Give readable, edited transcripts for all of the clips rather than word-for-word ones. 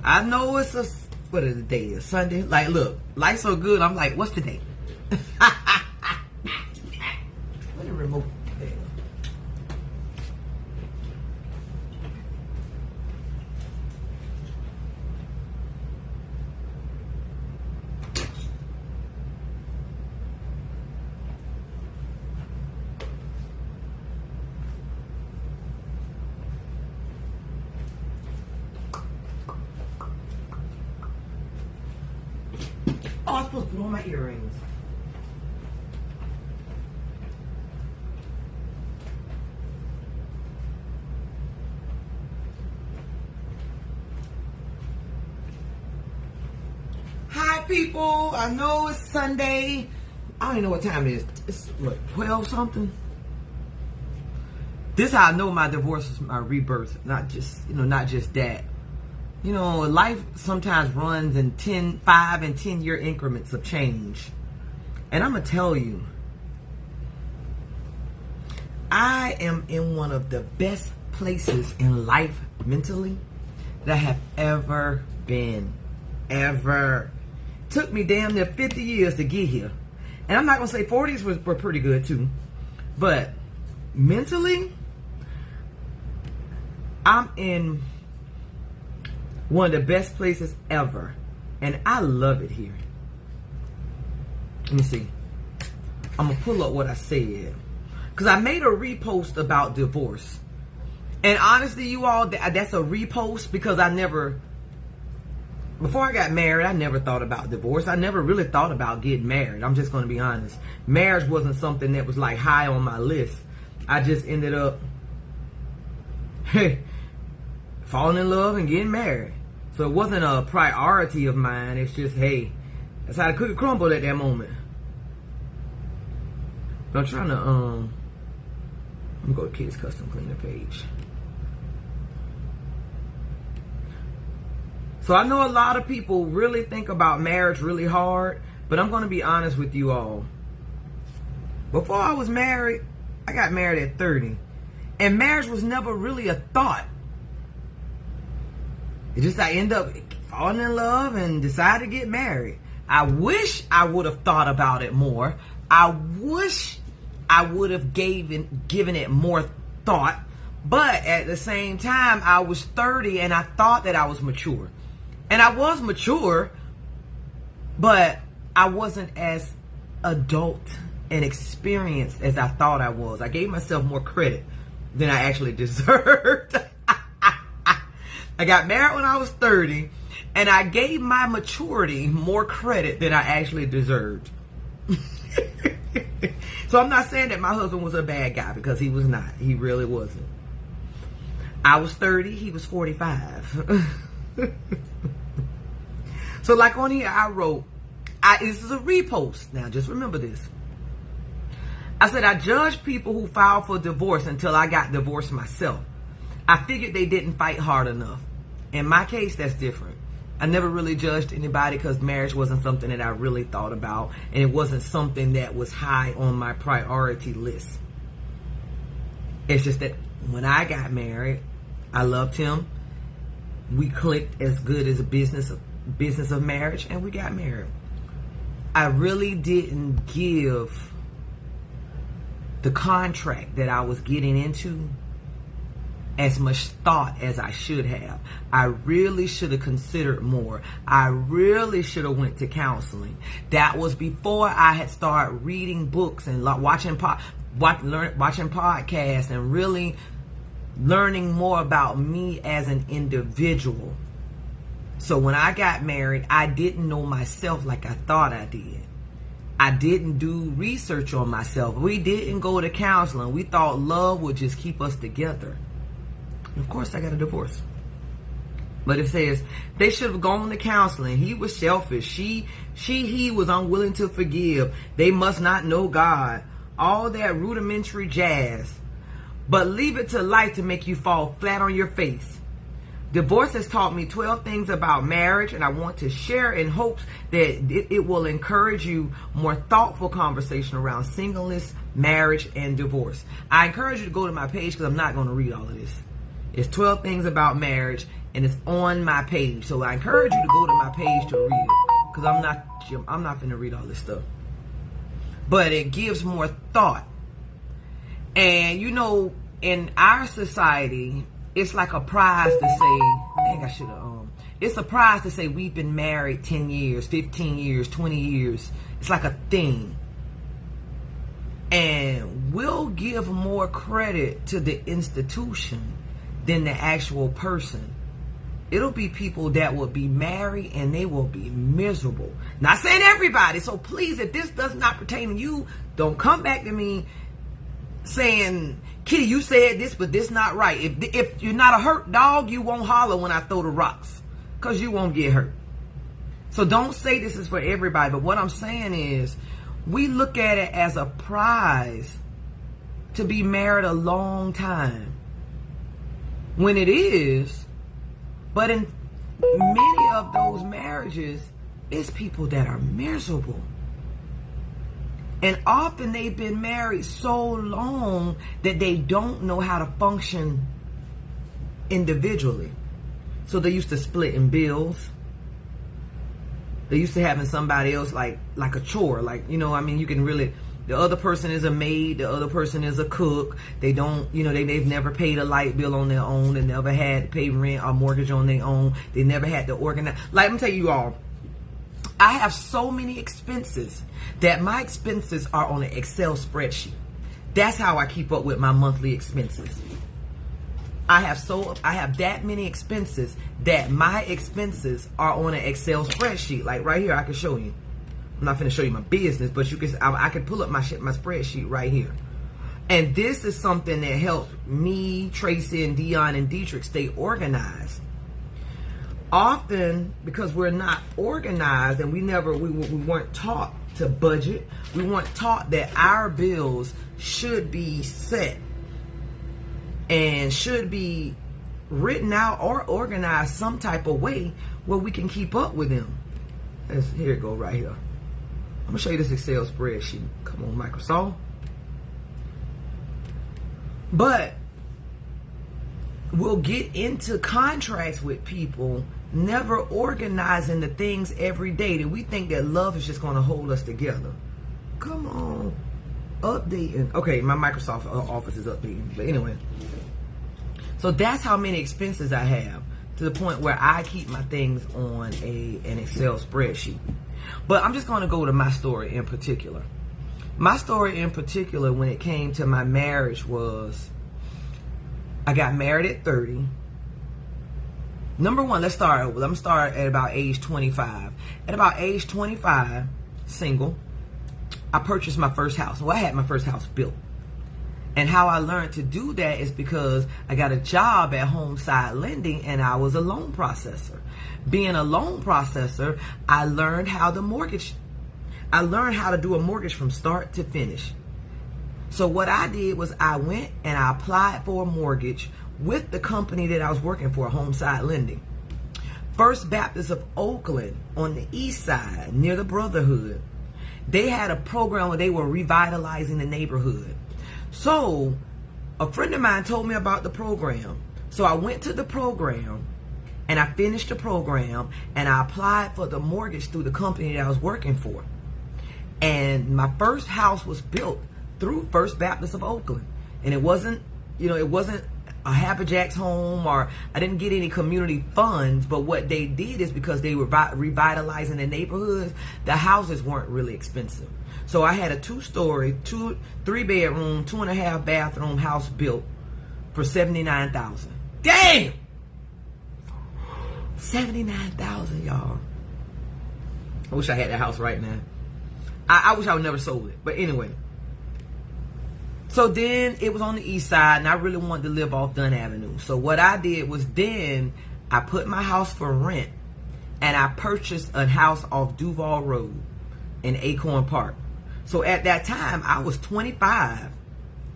I know it's what is the day? A Sunday? Like, look, life's so good. I'm like, what's the day? Let me remote. There. Oh, I'm supposed to put on my earrings. Hi, people. I know it's Sunday. I don't even know what time it is. It's what, 12 something? This is how I know my divorce is my rebirth. Not just, not just that. Life sometimes runs in 5 and 10 year increments of change. And I'm going to tell you, I am in one of the best places in life mentally that I have ever been. Ever. Took me damn near 50 years to get here. And I'm not going to say 40s were pretty good too. But mentally, I'm in one of the best places ever. And I love it here. Let me see. I'm going to pull up what I said. Because I made a repost about divorce. And honestly, you all, that's a repost because before I got married, I never thought about divorce. I never really thought about getting married. I'm just going to be honest. Marriage wasn't something that was like high on my list. I just ended up, falling in love and getting married. So it wasn't a priority of mine. It's just, hey, that's how the cookie crumbled at that moment. But I'm trying to, I'm going to go to Kids Custom Cleaner page. So I know a lot of people really think about marriage really hard, but I'm going to be honest with you all. Before I was married, I got married at 30. And marriage was never really a thought. It just, I end up falling in love and decided to get married. I wish I would have thought about it more. I wish I would have given it more thought. But at the same time, I was 30 and I thought that I was mature. And I was mature, but I wasn't as adult and experienced as I thought I was. I gave myself more credit than I actually deserved. I got married when I was 30, and I gave my maturity more credit than I actually deserved. So I'm not saying that my husband was a bad guy, because he was not. He really wasn't. I was 30, he was 45. So like on here, I wrote, this is a repost. Now just remember this. I said, I judge people who file for divorce until I got divorced myself. I figured they didn't fight hard enough. In my case, that's different. I never really judged anybody because marriage wasn't something that I really thought about, and it wasn't something that was high on my priority list. It's just that when I got married, I loved him. We clicked as good as a business of marriage, and we got married. I really didn't give the contract that I was getting into as much thought as I should have. I really should have considered more. I really should have went to counseling. That was before I had started reading books and watching podcasts and really learning more about me as an individual. So when I got married, I didn't know myself like I thought I did. I didn't do research on myself. We didn't go to counseling. We thought love would just keep us together. Of course, I got a divorce. But it says they should have gone to counseling. He was selfish. He was unwilling to forgive. They must not know God. All that rudimentary jazz. But leave it to life to make you fall flat on your face. Divorce has taught me 12 things about marriage, and I want to share in hopes that it will encourage you more thoughtful conversation around singleness, marriage, and divorce. I encourage you to go to my page because I'm not going to read all of this. It's 12 things about marriage, and it's on my page. So I encourage you to go to my page to read it, because I'm not finna read all this stuff. But it gives more thought. And you know, in our society, it's like a prize to say, dang, I should have, it's a prize to say we've been married 10 years, 15 years, 20 years. It's like a thing. And we'll give more credit to the institution than the actual person. It'll be people that will be married and they will be miserable. Not saying everybody, so please, if this does not pertain to you, don't come back to me saying, Kitty, you said this, but this not right. If you're not a hurt dog, you won't holler when I throw the rocks, because you won't get hurt. So don't say this is for everybody, but what I'm saying is, we look at it as a prize to be married a long time, when it is. But in many of those marriages, it's people that are miserable. And often they've been married so long that they don't know how to function individually. So they're used to splitting bills. They're used to having somebody else like a chore. Like, you know, I mean, you can really, the other person is a maid, the other person is a cook. They don't, you know, they've never paid a light bill on their own. They never had to pay rent or mortgage on their own. They never had to organize. Like, I'm telling you all, I have so many expenses that my expenses are on an Excel spreadsheet. That's how I keep up with my monthly expenses. I have that many expenses that my expenses are on an Excel spreadsheet. Like right here, I can show you. I'm not going to show you my business, but you can. I can pull up my spreadsheet right here. And this is something that helps me, Tracy, and Dion, and Dietrich stay organized. Often, because we're not organized and we weren't taught to budget, we weren't taught that our bills should be set and should be written out or organized some type of way where we can keep up with them. Here it go right here. I'm gonna show you this Excel spreadsheet. Come on, Microsoft. But we'll get into contracts with people never organizing the things every day, that we think that love is just going to hold us together. Come on, updating. Okay, my Microsoft Office is updating, but anyway. So that's how many expenses I have, to the point where I keep my things on an Excel spreadsheet. But I'm just going to go to my story in particular. My story in particular, when it came to my marriage, was I got married at 30. Number one, let's start over. I'm start at about age 25. At about age 25, single, I purchased my first house. Well, I had my first house built. And how I learned to do that is because I got a job at Homeside Lending, and I was a loan processor. Being a loan processor, I learned how to do a mortgage from start to finish. So what I did was I went and I applied for a mortgage with the company that I was working for, Homeside Lending. First Baptist of Oakland on the east side, near the Brotherhood. They had a program where they were revitalizing the neighborhood. So a friend of mine told me about the program. So I went to the program and I finished the program and I applied for the mortgage through the company that I was working for. And my first house was built through First Baptist of Oakland. And it wasn't a Happy Jack's home, or I didn't get any community funds, but what they did is, because they were revitalizing the neighborhoods, the houses weren't really expensive. So I had a 2-story, 3-bedroom, 2.5 bathroom house built for $79,000. Damn! $79,000, y'all. I wish I had that house right now. I wish I would never sold it. But anyway. So then it was on the east side, and I really wanted to live off Dunn Avenue. So what I did was, then I put my house for rent, and I purchased a house off Duval Road in Acorn Park. So at that time, I was 25.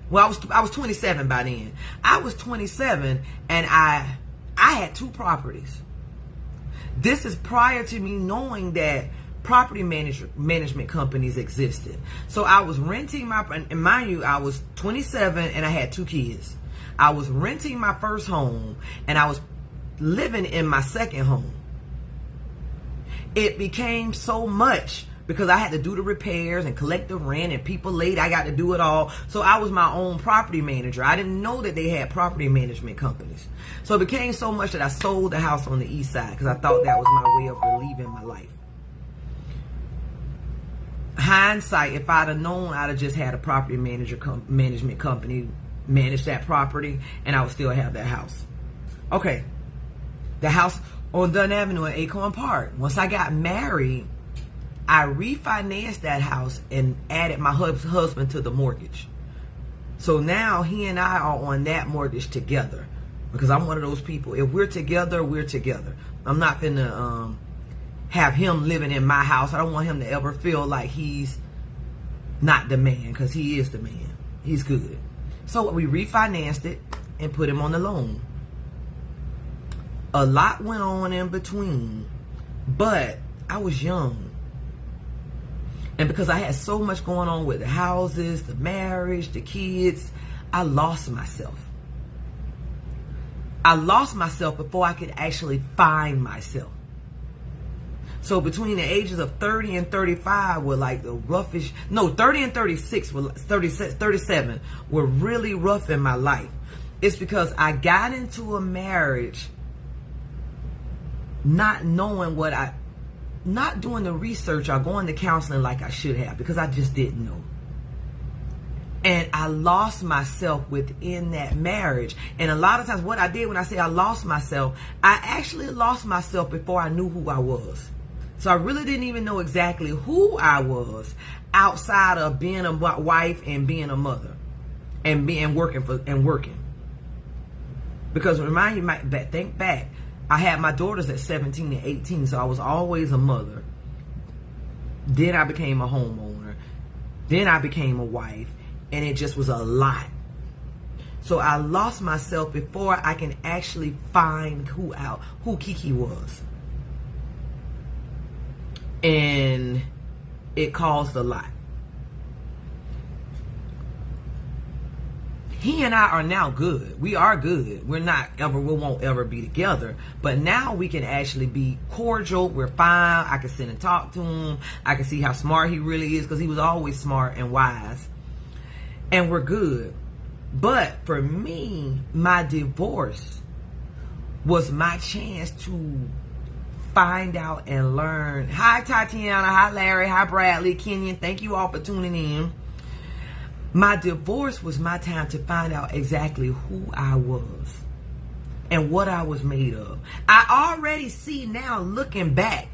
Well, I was 27 by then. I was 27, and I had 2 properties. This is prior to me knowing that property management companies existed. So I was renting and mind you, I was 27 and I had 2 kids. I was renting my first home and I was living in my second home. It became so much because I had to do the repairs and collect the rent, and people late, I got to do it all. So I was my own property manager. I didn't know that they had property management companies. So it became so much that I sold the house on the east side because I thought that was my way of relieving my life. Hindsight, if I'd have known, I'd have just had a property management company manage that property, and I would still have that house. Okay, the house on Dunn Avenue in Acorn Park. Once I got married, I refinanced that house and added my husband to the mortgage. So now he and I are on that mortgage together, because I'm one of those people, if we're together, we're together. I'm not finna have him living in my house. I don't want him to ever feel like he's not the man, because he is the man. He's good. So we refinanced it and put him on the loan. A lot went on in between, but I was young. And because I had so much going on with the houses, the marriage, the kids, I lost myself. I lost myself before I could actually find myself. So between the ages of 30 and 35 were like the roughest, no, 30 and 36, 37 were really rough in my life. It's because I got into a marriage not knowing not doing the research or going to counseling like I should have, because I just didn't know. And I lost myself within that marriage. And a lot of times what I did when I say I lost myself, I actually lost myself before I knew who I was. So I really didn't even know exactly who I was outside of being a wife and being a mother and working. Because remind you, think back, I had my daughters at 17 and 18, so I was always a mother. Then I became a homeowner. Then I became a wife, and it just was a lot. So I lost myself before I can actually find who Kiki was. And it caused a lot. He and I are now good. We are good. We won't ever be together. But now we can actually be cordial. We're fine. I can sit and talk to him. I can see how smart he really is, because he was always smart and wise. And we're good. But for me, my divorce was my chance to find out and learn. Hi, Tatiana. Hi, Larry. Hi, Bradley. Kenyon. Thank you all for tuning in. My divorce was my time to find out exactly who I was and what I was made of. I already see now, looking back,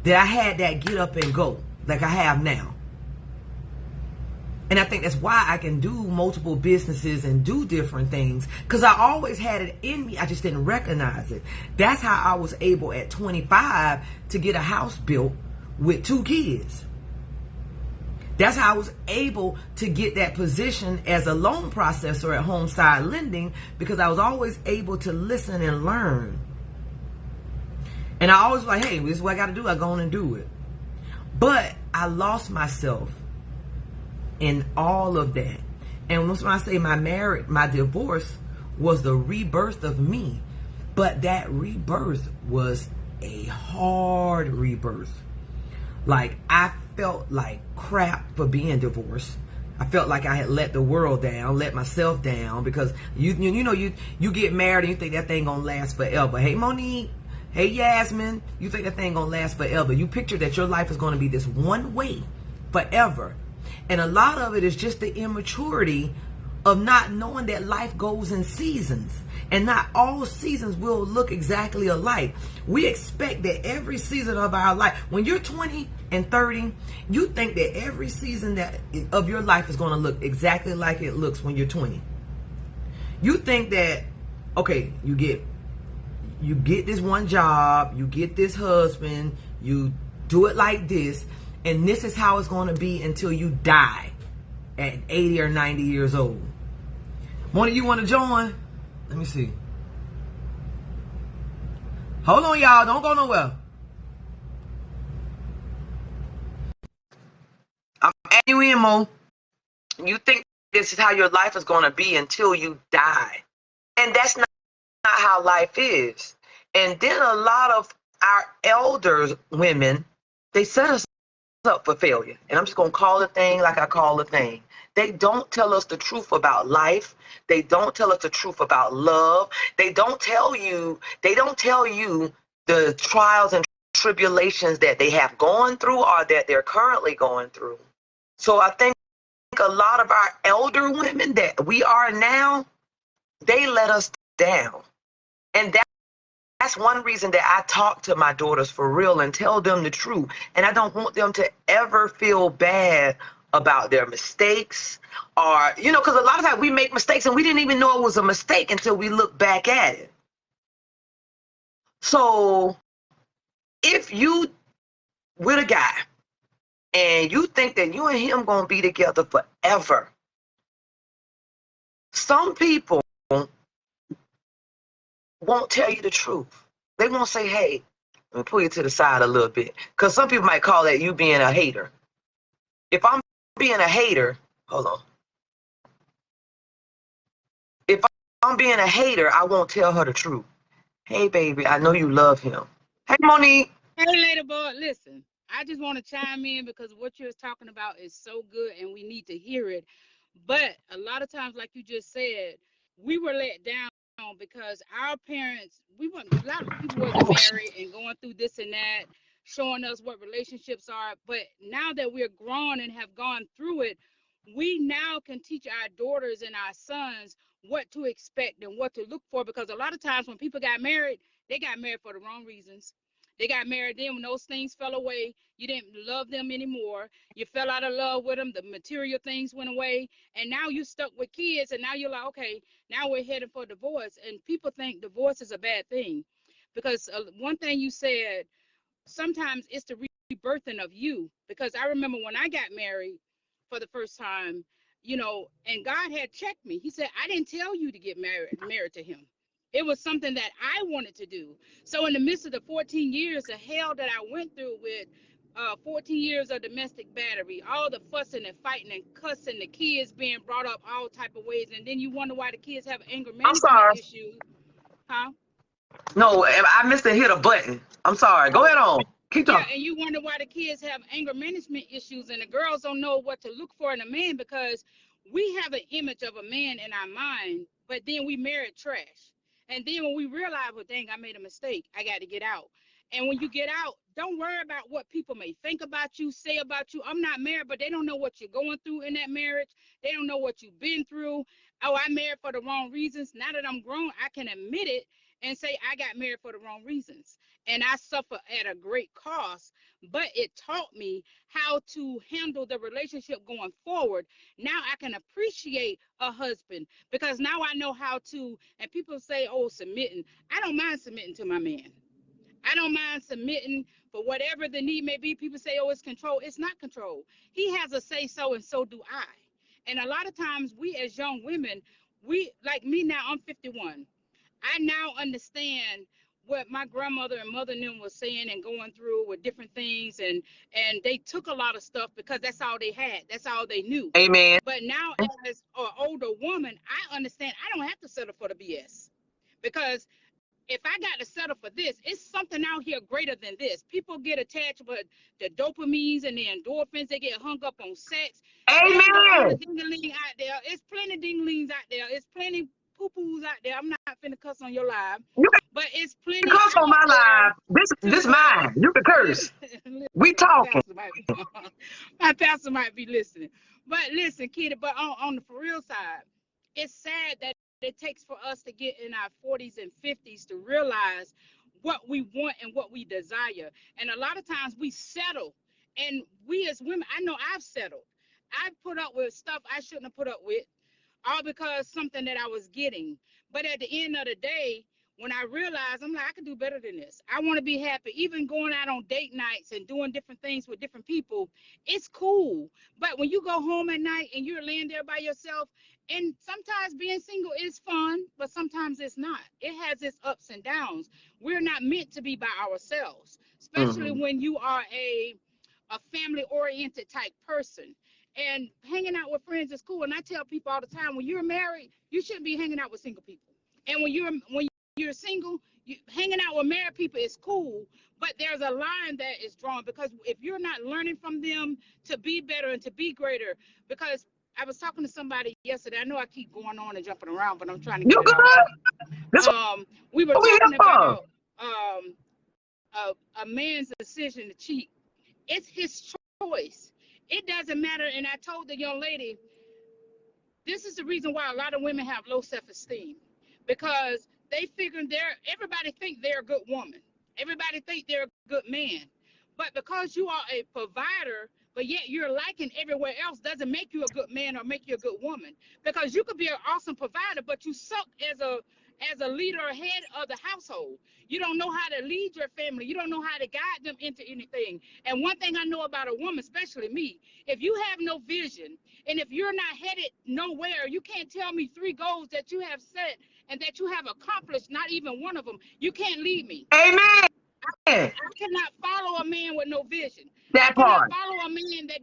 that I had that get up and go like I have now. And I think that's why I can do multiple businesses and do different things, because I always had it in me. I just didn't recognize it. That's how I was able at 25 to get a house built with 2 kids. That's how I was able to get that position as a loan processor at Homeside Lending, because I was always able to listen and learn. And I always was like, hey, this is what I got to do. I go on and do it. But I lost myself in all of that. And when I say my divorce was the rebirth of me. But that rebirth was a hard rebirth. Like, I felt like crap for being divorced. I felt like I had let the world down, let myself down, because you get married and you think that thing gonna last forever. Hey, Monique. Hey, Yasmin. You think that thing gonna last forever. You picture that your life is gonna be this one way forever. And a lot of it is just the immaturity of not knowing that life goes in seasons. And not all seasons will look exactly alike. We expect that every season of our life, when you're 20 and 30, you think that every season of your life is going to look exactly like it looks when you're 20. You think that, okay, you get this one job, you get this husband, you do it like this, and this is how it's going to be until you die at 80 or 90 years old. One of you want to join? Let me see. Hold on, y'all. Don't go nowhere. I'm adding you in, Mo. You think this is how your life is going to be until you die. And that's not how life is. And then a lot of our elders, women, they set us up for failure. And I'm just going to call a thing like I call a thing. They don't tell us the truth about life. They don't tell us the truth about love. They don't tell you the trials and tribulations that they have gone through or that they're currently going through. So I think a lot of our elder women that we are now, they let us down. And that's one reason that I talk to my daughters for real and tell them the truth. And I don't want them to ever feel bad about their mistakes, or, because a lot of times we make mistakes and we didn't even know it was a mistake until we look back at it. So if you with a guy and you think that you and him gonna be together forever, some people won't tell you the truth. They won't say, hey, let me pull you to the side a little bit. Because some people might call that you being a hater. If I'm being a hater, hold on. If I'm being a hater, I won't tell her the truth. Hey, baby, I know you love him. Hey, Monique. Hey, Ladybug, listen, I just want to chime in because what you're talking about is so good and we need to hear it. But a lot of times, like you just said, we were let down because our parents, a lot of people wasn't married and going through this and that, showing us what relationships are. But now that we're grown and have gone through it, we now can teach our daughters and our sons what to expect and what to look for. Because a lot of times when people got married, they got married for the wrong reasons. They got married then when those things fell away. You didn't love them anymore. You fell out of love with them. The material things went away. And now you stuck with kids. And now you're like, okay, now we're heading for divorce. And people think divorce is a bad thing. Because one thing you said, sometimes it's the rebirthing of you. Because I remember when I got married for the first time, and God had checked me. He said, I didn't tell you to get married to him. It was something that I wanted to do. So in the midst of the 14 years, the hell that I went through with 14 years of domestic battery, all the fussing and fighting and cussing, the kids being brought up all type of ways, and then you wonder why the kids have anger I'm management sorry. issues, huh? No, I missed to hit a button. I'm sorry. Go Oh, ahead on. Keep yeah, talking. and you wonder why the kids have anger management issues and the girls don't know what to look for in a man because we have an image of a man in our mind, but then we married trash. And then when we realize, well, dang, I made a mistake, I got to get out. And when you get out, don't worry about what people may think about you, say about you. I'm not married, but they don't know what you're going through in that marriage. They don't know what you've been through. Oh, I married for the wrong reasons. Now that I'm grown, I can admit it and say I got married for the wrong reasons and I suffer at a great cost, but it taught me how to handle the relationship going forward. Now I can appreciate a husband because now I know how to, and people say, oh, submitting. I don't mind submitting to my man. I don't mind submitting for whatever the need may be. People say, oh, it's control. It's not control. He has a say so, and so do I. And a lot of times, we as young women, we like me now, I'm 51. I now understand what my grandmother and mother and them was saying and going through with different things and they took a lot of stuff because that's all they had. That's all they knew. Amen. But now as an older woman, I understand I don't have to settle for the BS because if I got to settle for this, it's something out here greater than this. People get attached with the dopamines and the endorphins. They get hung up on sex. There's no other Amen. ding-a-ling out there. It's plenty ding-a-lings out there. It's plenty poo-poos out there. I'm not finna cuss on your live, You but it's can plenty curse on out my there live. This to mine. You can curse. We my talking. pastor might be my pastor might be listening. But listen, kid, but on the for real side, it's sad that it takes for us to get in our 40s and 50s to realize what we want and what we desire. And a lot of times we settle. And we as women, I know I've settled. I've put up with stuff I shouldn't have put up with all because something that I was getting. But at the end of the day, when I realized, I'm like, I can do better than this. I want to be happy. Even going out on date nights and doing different things with different people, it's cool. But when you go home at night and you're laying there by yourself, and sometimes being single is fun, but sometimes it's not. It has its ups and downs. We're not meant to be by ourselves, especially Mm-hmm. when you are a family oriented type person. And hanging out with friends is cool. And I tell people all the time, when you're married, you shouldn't be hanging out with single people. And when you're single, hanging out with married people is cool, but there's a line that is drawn, because if you're not learning from them to be better and to be greater, because I was talking to somebody yesterday. I know I keep going on and jumping around, but I'm trying to get You it out. good? That's We were what we here talking for. about a man's decision to cheat. It's his choice. It doesn't matter. And I told the young lady, this is the reason why a lot of women have low self-esteem, because they figure everybody think they're a good woman. Everybody think they're a good man. But because you are a provider, but yet you're liking everywhere else, doesn't make you a good man or make you a good woman. Because you could be an awesome provider, but you suck as a leader or head of the household. You don't know how to lead your family. You don't know how to guide them into anything. And one thing I know about a woman, especially me, if you have no vision, and if you're not headed nowhere, you can't tell me 3 goals that you have set and that you have accomplished, not even one of them. You can't lead me. Amen. I cannot follow a man with no vision. That I cannot part. follow a man that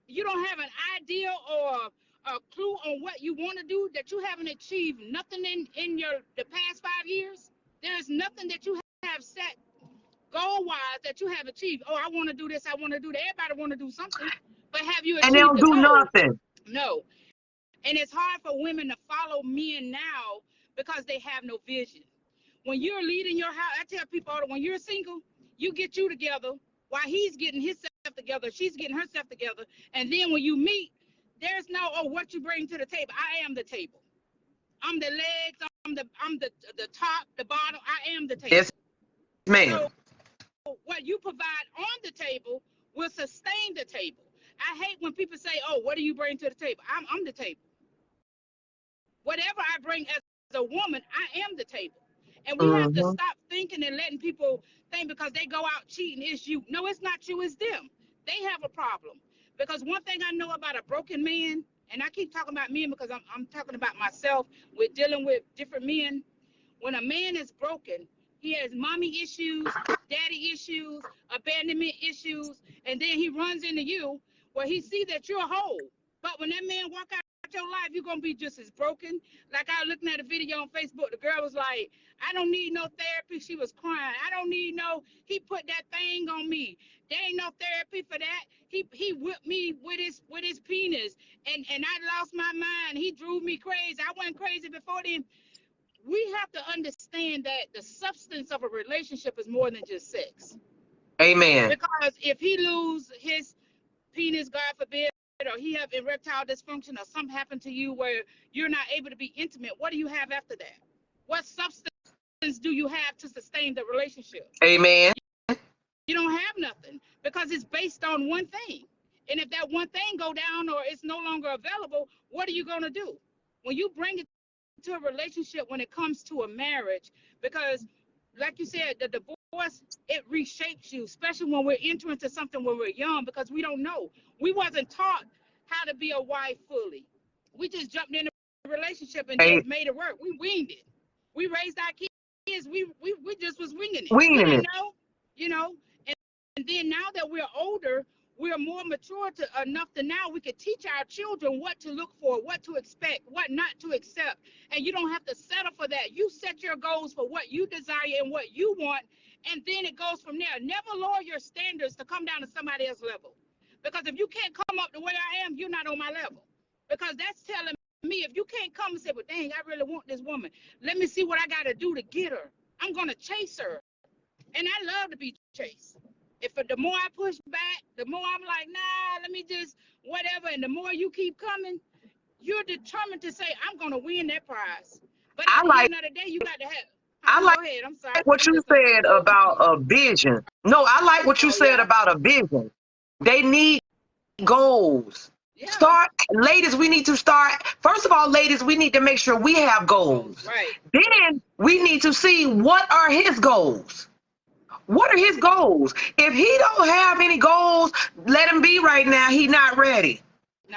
you don't have an idea or a clue on what you want to do, that you haven't achieved nothing in the past 5 years. There is nothing that you have set goal-wise that you have achieved. Oh, I want to do this, I want to do that. Everybody want to do something, but have you And they achieved don't the do goal? nothing. No. And it's hard for women to follow men now because they have no vision. When you're leading your house, I tell people all the when you're single, you get you together while he's getting himself together, she's getting herself together. And then when you meet, there's no, oh, what you bring to the table. I am the table. I'm the legs, I'm the top, the bottom. I am the table. Yes, ma'am. So what you provide on the table will sustain the table. I hate when people say, oh, what do you bring to the table? I'm the table. Whatever I bring as a woman, I am the table. And we have to stop thinking and letting people think because they go out cheating, it's you. No, it's not you, it's them. They have a problem. Because one thing I know about a broken man, and I keep talking about men because I'm talking about myself with dealing with different men. When a man is broken, he has mommy issues, daddy issues, abandonment issues, and then he runs into you where he sees that you're whole. But when that man walk out your life, you're going to be just as broken. Like I was looking at a video on Facebook, the girl was like, I don't need no therapy. She was crying. I don't need he put that thing on me. There ain't no therapy for that. He whipped me with his penis and I lost my mind. He drove me crazy. I wasn't crazy before then. We have to understand that the substance of a relationship is more than just sex. Amen. Because if he lose his penis, God forbid, or he have erectile dysfunction or something happen to you where you're not able to be intimate, what do you have after that? What substance do you have to sustain the relationship? Amen. You don't have nothing because it's based on one thing. And if that one thing go down or it's no longer available, what are you going to do? When you bring it to a relationship, when it comes to a marriage, because like you said, the divorce, it reshapes you, especially when we're entering into something when we're young, because we don't know. We wasn't taught how to be a wife fully. We just jumped in a relationship and just made it work. We winged it. We raised our kids. We just was winging it. We didn't know, and then now that we're older, we're more mature enough to now we can teach our children what to look for, what to expect, what not to accept. And you don't have to settle for that. You set your goals for what you desire and what you want, and then it goes from there. Never lower your standards to come down to somebody else's level. Because if you can't come up the way I am, you're not on my level. Because that's telling me if you can't come and say, well, dang, I really want this woman. Let me see what I got to do to get her. I'm going to chase her. And I love to be chased. The more I push back, the more I'm like, nah, let me just whatever. And the more you keep coming, you're determined to say, I'm going to win that prize. But at the end of the day, you got to have. Go ahead. I'm sorry. What you said about a vision. No, I like what you said about a vision. They need goals. Yeah. Ladies, we need to start. First of all, ladies, we need to make sure we have goals. Right. Then we need to see what are his goals. What are his goals? If he don't have any goals, let him be right now. He's not ready.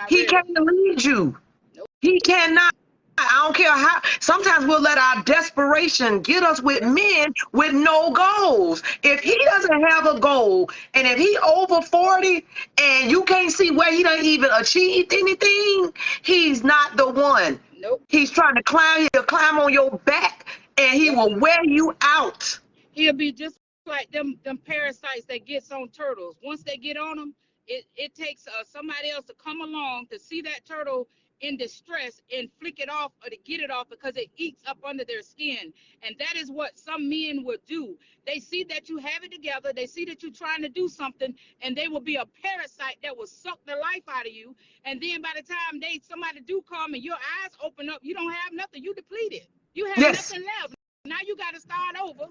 He can't lead you. Nope. He cannot. I don't care how. Sometimes we'll let our desperation get us with men with no goals. If he doesn't have a goal, and if he over 40 and you can't see where he done even achieved anything, he's not the one. Nope. He's trying to climb. He'll climb on your back, and he Yep. will wear you out. He'll be just like them parasites that gets on turtles. Once they get on them, it takes somebody else to come along to see that turtle in distress and flick it off or to get it off because it eats up under their skin. And that is what some men would do. They see that you have it together. They see that you're trying to do something, and they will be a parasite that will suck the life out of you. And then by the time somebody do come and your eyes open up, you don't have nothing. You depleted. You have Yes. nothing left. Now you got to start over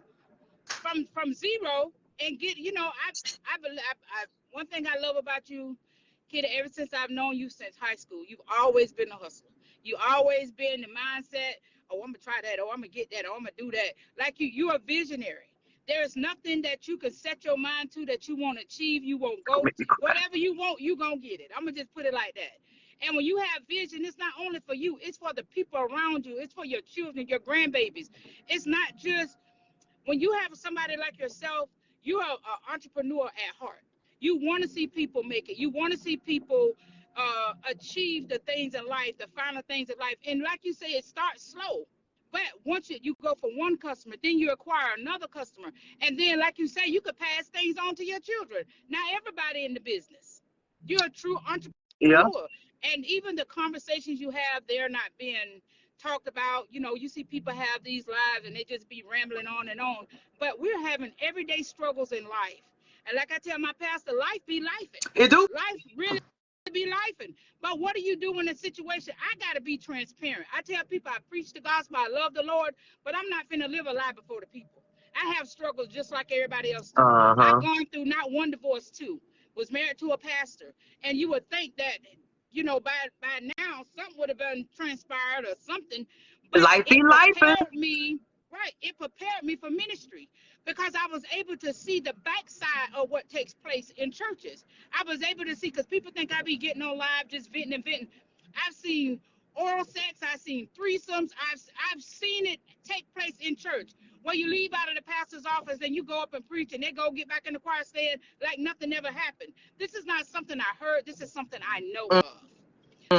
from zero and get, I one thing I love about you, kid, ever since I've known you since high school, you've always been a hustler. You always been the mindset, oh, I'm gonna try that, oh, I'm gonna get that, oh, I'm gonna do that. Like you're a visionary. There is nothing that you can set your mind to that you won't achieve, you won't go. Whatever you want, you gonna get it. I'm gonna just put it like that. And when you have vision, it's not only for you, it's for the people around you, it's for your children, your grandbabies. It's not just when you have somebody like yourself, you're an entrepreneur at heart. You want to see people make it. You want to see people achieve the things in life, the final things in life. And like you say, it starts slow. But once you go from one customer, then you acquire another customer. And then, like you say, you could pass things on to your children. Now, everybody in the business. You're a true Yeah. entrepreneur. And even the conversations you have, they're not being talked about. You see people have these lives and they just be rambling on and on. But we're having everyday struggles in life. And like I tell my pastor, life be lifing. It do. Life really be lifing. But what do you do in a situation? I got to be transparent. I tell people I preach the gospel, I love the Lord, but I'm not finna live a lie before the people. I have struggles just like everybody else do. I've gone through not one divorce, two. Was married to a pastor. And you would think that by now something would have been transpired or something, but Life be it life. prepared me. Right, it prepared me for ministry because I was able to see the backside of what takes place in churches. I was able to see, because people think I be getting on live just venting and venting. I've seen oral sex, I've seen threesomes, I've seen it take place in church, where you leave out of the pastor's office and you go up and preach and they go get back in the choir stand like nothing ever happened. This is not something I heard, this is something I know of.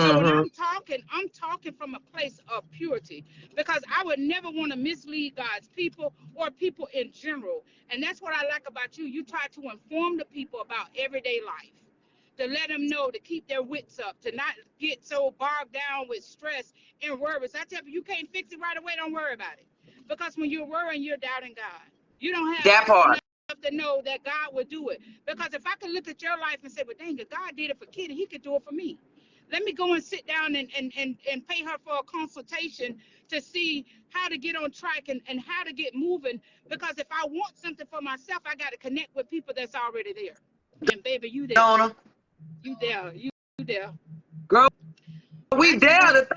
So when I'm talking from a place of purity, because I would never want to mislead God's people or people in general. And that's what I like about you. You try to inform the people about everyday life, to let them know, to keep their wits up, to not get so bogged down with stress and worries. I tell you can't fix it right away, don't worry about it. Because when you're worrying, you're doubting God. You don't have That part. enough to know that God would do it. Because if I could look at your life and say, well, dang, if God did it for Kitty, he could do it for me. Let me go and sit down and pay her for a consultation to see how to get on track and how to get moving. Because if I want something for myself, I got to connect with people that's already there. And baby, you there. Donna. You there. You there. Girl, we I just there. want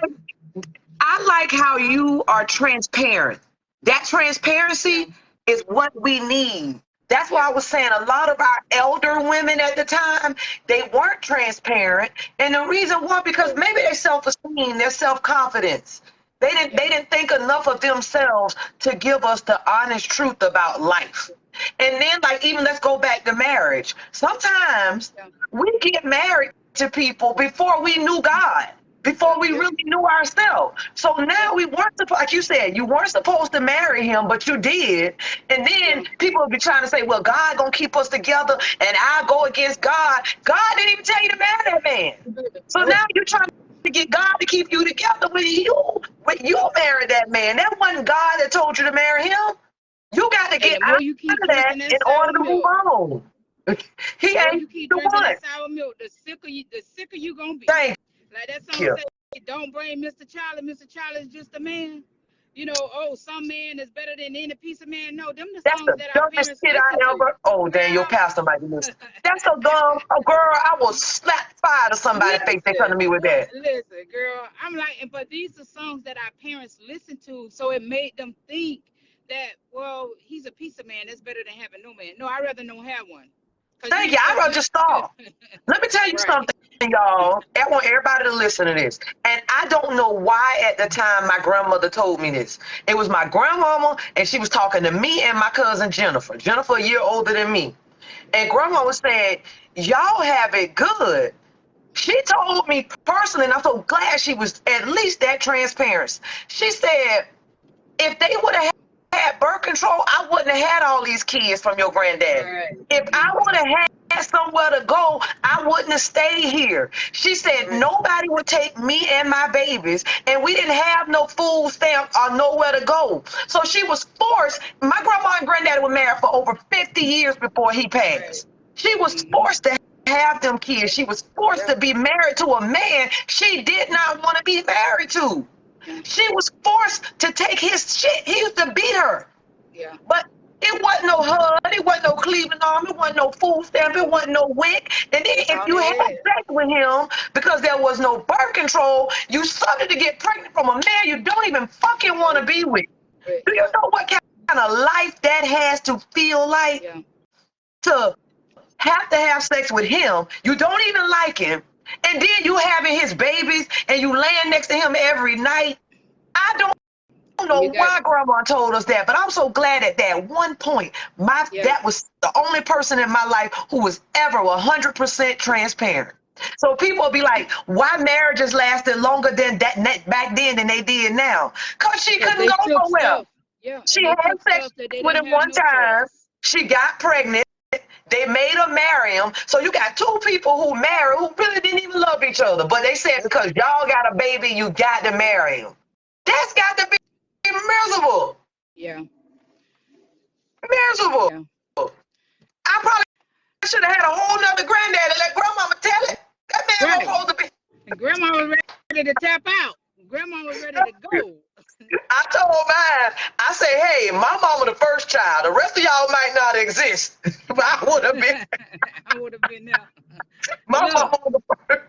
I like how you are transparent. That transparency is what we need. That's why I was saying a lot of our elder women at the time, they weren't transparent. And the reason why, because maybe their self-esteem, their self-confidence, they didn't think enough of themselves to give us the honest truth about life. And then, like, even let's go back to marriage. Sometimes we get married to people before we knew God, before we really knew ourselves. So now we weren't supposed, like you said, you weren't supposed to marry him, but you did. And then people will be trying to say, well, God gonna keep us together and I go against God. God didn't even tell you to marry that man. So now you're trying to get God to keep you together when you married that man. That wasn't God that told you to marry him. You got to And get the out more you keep of that drinking that in order sour to move milk, on. He the more ain't you keep the drinking one. that sour milk, the sicker you gonna be. Thank Like that song you. said, don't blame Mr. Charlie. Mr. Charlie is just a man. Oh, some man is better than any piece of man. No, them the That's songs the that our dumbest parents shit listen I to. ever. Oh, damn, your Girl, pastor might be listening. That's so dumb. Oh, girl, I will slap fire to somebody's face. They come to me with that. listen, girl. I'm like, but these are songs that our parents listen to, so it made them think that, well, he's a piece of man. That's better than having no man. No, I'd rather not have one. Thank you. I wrote just stop. Let me tell you Right. something, y'all. I want everybody to listen to this. And I don't know why at the time my grandmother told me this. It was my grandmama, and she was talking to me and my cousin Jennifer. Jennifer, a year older than me. And grandma was saying, y'all have it good. She told me personally, and I'm so glad she was at least that transparent. She said, if they would have had birth control, I wouldn't have had all these kids from your granddaddy. Right. If I would have had somewhere to go, I wouldn't have stayed here. She said Right. nobody would take me and my babies, and we didn't have no food stamp or nowhere to go. So she was forced. My grandma and granddaddy were married for over 50 years before he Right. passed. She was Mm-hmm. forced to have them kids. She was forced Yeah. to be married to a man she did not want to be married to. Yeah. She was forced to take his shit. He used to beat her. Yeah. But it wasn't no HUD, it wasn't no Cleveland Arm, it wasn't no food stamp, it Nope. wasn't no WIC. And then That's if all you they had had. sex with him because there was no birth control, you started to get pregnant from a man you don't even fucking want to Nope. be with. But Do you yeah. know what kind of life that has to feel like Yeah. to have to have sex with him? You don't even like him. And then you having his babies and you laying next to him every night. I don't And you know got why grandma told us that, but I'm so glad at that one point, yeah. that was the only person in my life who was ever 100% transparent. So people will be like, why marriages lasted longer than that back then than they did now? Because she Because couldn't they go took nowhere. stuff. Yeah, She and they had took sex stuff that they with didn't him have one no time. choice. She got pregnant. They made her marry him. So you got two people who married who really didn't even love each other. But they said because y'all got a baby, you got to marry him. That's got to be miserable. Yeah. Miserable. Yeah. I probably should have had a whole nother granddaddy. Let grandmama tell it. That man was Right. supposed to be. And grandma was ready to tap out. Grandma was ready to go. I told mine, I say, hey, my mama the first child. The rest of y'all might not exist. But I would have been. I would have been there. But My look, mama was the first.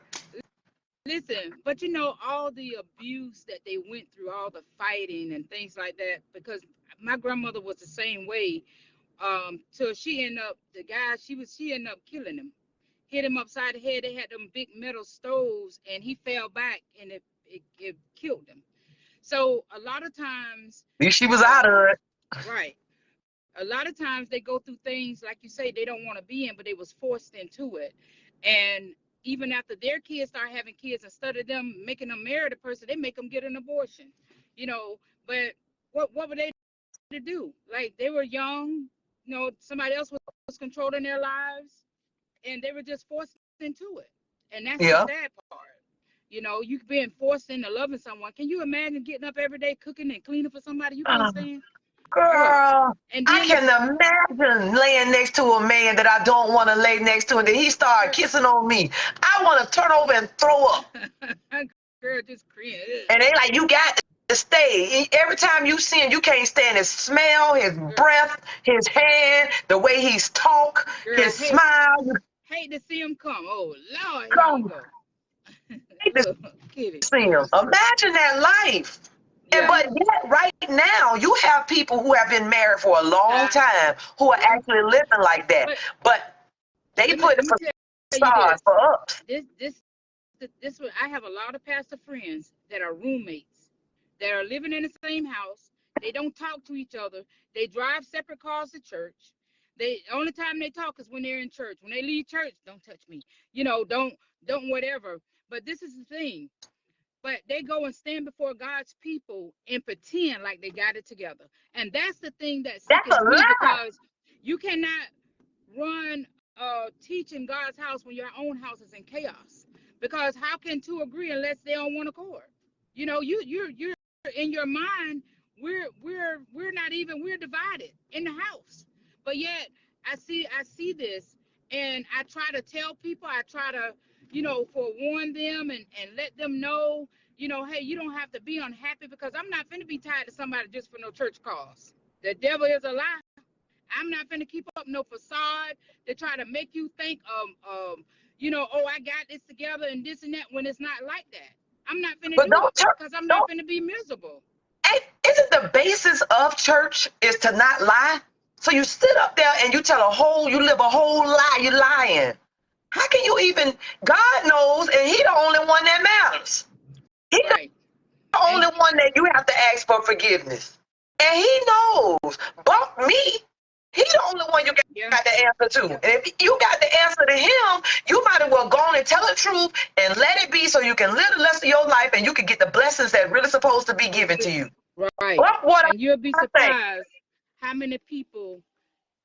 listen, but you know, all the abuse that they went through, all the fighting and things like that, because my grandmother was the same way. Till she ended up she ended up killing him. Hit him upside the head. They had them big metal stoves and he fell back and it killed him. So a lot of times, She was out uh, of it. right. A lot of times they go through things like you say they don't want to be in, but they was forced into it. And even after their kids start having kids, instead of them making them marry the person, they make them get an abortion. You know, but what were they to do? Like they were young, somebody else was controlling their lives, and they were just forced into it. And that's the Yeah. sad part. You being forced into loving someone. Can you imagine getting up every day cooking and cleaning for somebody you can't stand? Girl. Girl, And I then can imagine laying next to a man that I don't want to lay next to, and then he started kissing on me. I want to turn over and throw up. girl just cringe. And they like, you got to stay. Every time you see him, you can't stand his smell, his Girl, breath, his hand, the way he's talk, girl, his smile. You hate to see him come. Oh Lord, here you come, go. hate to Look, kitty. see him. Imagine that life. And Yeah. but yet, right now, you have people who have been married for a long I time who are yeah. actually living like that. But But they put let the me tell you facade this. for us. This this this I have a lot of pastor friends that are roommates that are living in the same house. They don't talk to each other. They drive separate cars to church. The only time they talk is when they're in church. When they leave church, don't touch me. Don't whatever. But this is the thing. But they go and stand before God's people and pretend like they got it together. And that's the thing that That's sickens a me lie. because you cannot run teach in God's house when your own house is in chaos. Because how can two agree unless they're on one accord? You're in your mind. We're not even we're divided in the house. But yet I see this, and I try to tell people. I try to forewarn them and let them know. Hey, you don't have to be unhappy because I'm not finna be tied to somebody just for no church cause. The devil is a lie. I'm not finna keep up no facade to try to make you think oh, I got this together and this and that when it's not like that. I'm not finna But do it because I'm not don't finna be miserable. isn't the basis of church is to not lie? So you sit up there and you live a whole lie, you're lying. How can you even, God knows, and he the only one that matters. He the Right. only And one that you have to ask for forgiveness. And he knows. Bump me. He the only one you Yeah. got the answer to. And if you got the answer to him, you might as well go on and tell the truth and let it be so you can live the rest of your life and you can get the blessings that really supposed to be given to you. Right. But what And you'll be I think, surprised how many people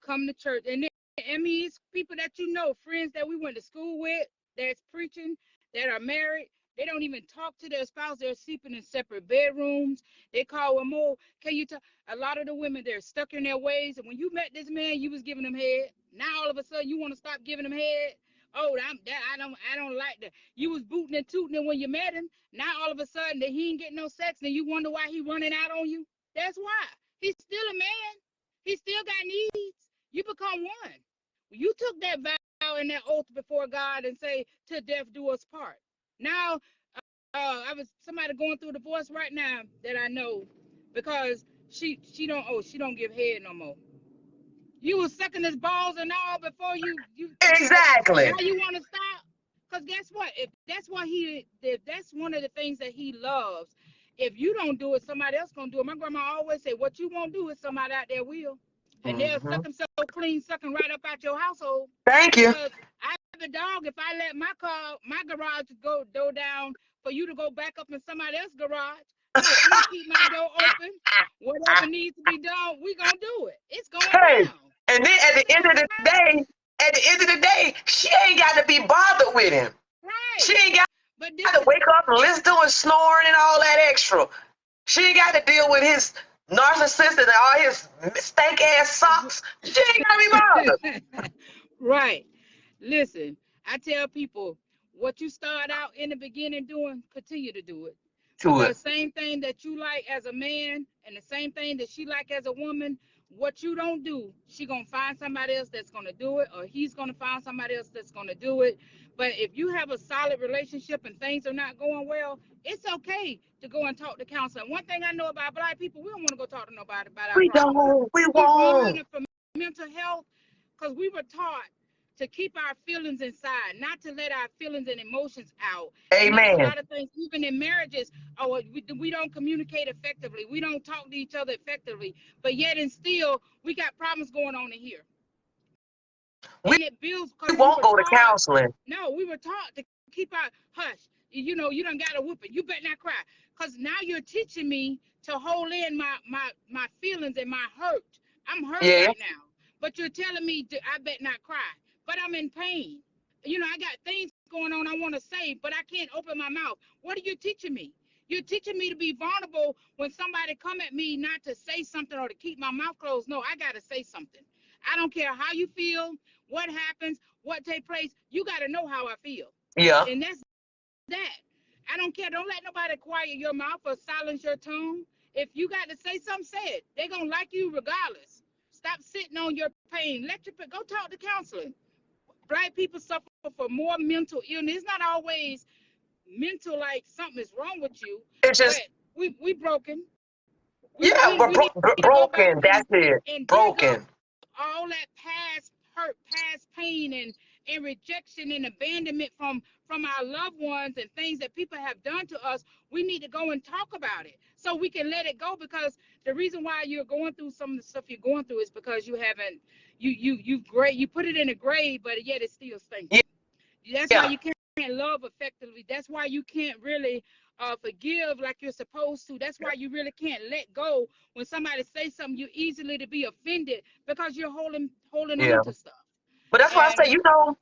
come to church. And then, I mean, it's people that you know, friends that we went to school with, that's preaching, that are married. They don't even talk to their spouse. They're sleeping in separate bedrooms. They call them, oh, can you tell? A lot of the women, they're stuck in their ways. And when you met this man, you was giving them head. Now all of a sudden you want to stop giving them head. Oh, I don't like that. You was booting and tooting when you met him. Now all of a sudden that he ain't getting no sex, and you wonder why he running out on you. That's why. He's still a man. He still got needs. You become one. You took that vow and that oath before God and say, "To death do us part." Now, I was somebody going through a divorce right now that I know because she don't give head no more. You was sucking his balls and all before you exactly. now you want to stop? Cause guess what? If that's one of the things that he loves, if you don't do it, somebody else gonna do it. My grandma always said, "What you won't do is somebody out there will." And they'll Mm-hmm. suck them so clean, sucking right up out your household. Thank you. Because I have a dog. If I let my garage go down for you to go back up in somebody else's garage, no, I'm gonna keep my door open. Whatever needs to be done, we gonna do it. It's going Hey, down. and then at the end of the day, she ain't got to be bothered with him. Right. She ain't got But this to wake up and listen to him snoring and all that extra. She ain't got to deal with his narcissist and all his stank ass socks. She ain't got to be bothered right. Listen, I tell people what you start out in the beginning doing, continue to do it. to it. Because same thing that you like as a man and the same thing that she like as a woman, what you don't do, she gonna find somebody else that's gonna do it, or he's gonna find somebody else that's gonna do it. But if you have a solid relationship and things are not going well, it's okay to go and talk to counselor. One thing I know about Black people, we don't want to go talk to nobody about our We problems. don't. We We won't. run for mental health because we were taught to keep our feelings inside, not to let our feelings and emotions out. And that's a Amen. lot of things, even in marriages. Oh, we don't communicate effectively. We don't talk to each other effectively. But yet and still, we got problems going on in here. We And it builds because we won't were go to taught, counseling. no, we were taught to keep our hush. You don't got to whoop it. You better not cry. Because now you're teaching me to hold in my feelings and my hurt. I'm hurt Yeah. right now. But you're telling me I better not cry. But I'm in pain. I got things going on I want to say, but I can't open my mouth. What are you teaching me? You're teaching me to be vulnerable when somebody come at me, not to say something or to keep my mouth closed. No, I got to say something. I don't care how you feel, what happens, what take place. You got to know how I feel. Yeah. And that's that. I don't care. Don't let nobody quiet your mouth or silence your tongue. If you got to say something, say it. They're going to like you regardless. Stop sitting on your pain. Go talk to counseling. Black people suffer for more mental illness. It's not always mental, like something is wrong with you, It's but just, we broken. yeah, We need to go back broken. That's it. and dig up Broken. all that past hurt, past pain, and rejection and abandonment from our loved ones and things that people have done to us. We need to go and talk about it so we can let it go, because the reason why you're going through some of the stuff you're going through is because you haven't you put it in a grave, but yet it's still stinking. That's why Yeah. you can't love effectively. That's why you can't really forgive like you're supposed to. That's why you really can't let go when somebody says something. You easily to be offended because you're holding Yeah. on to stuff. But that's why I say, And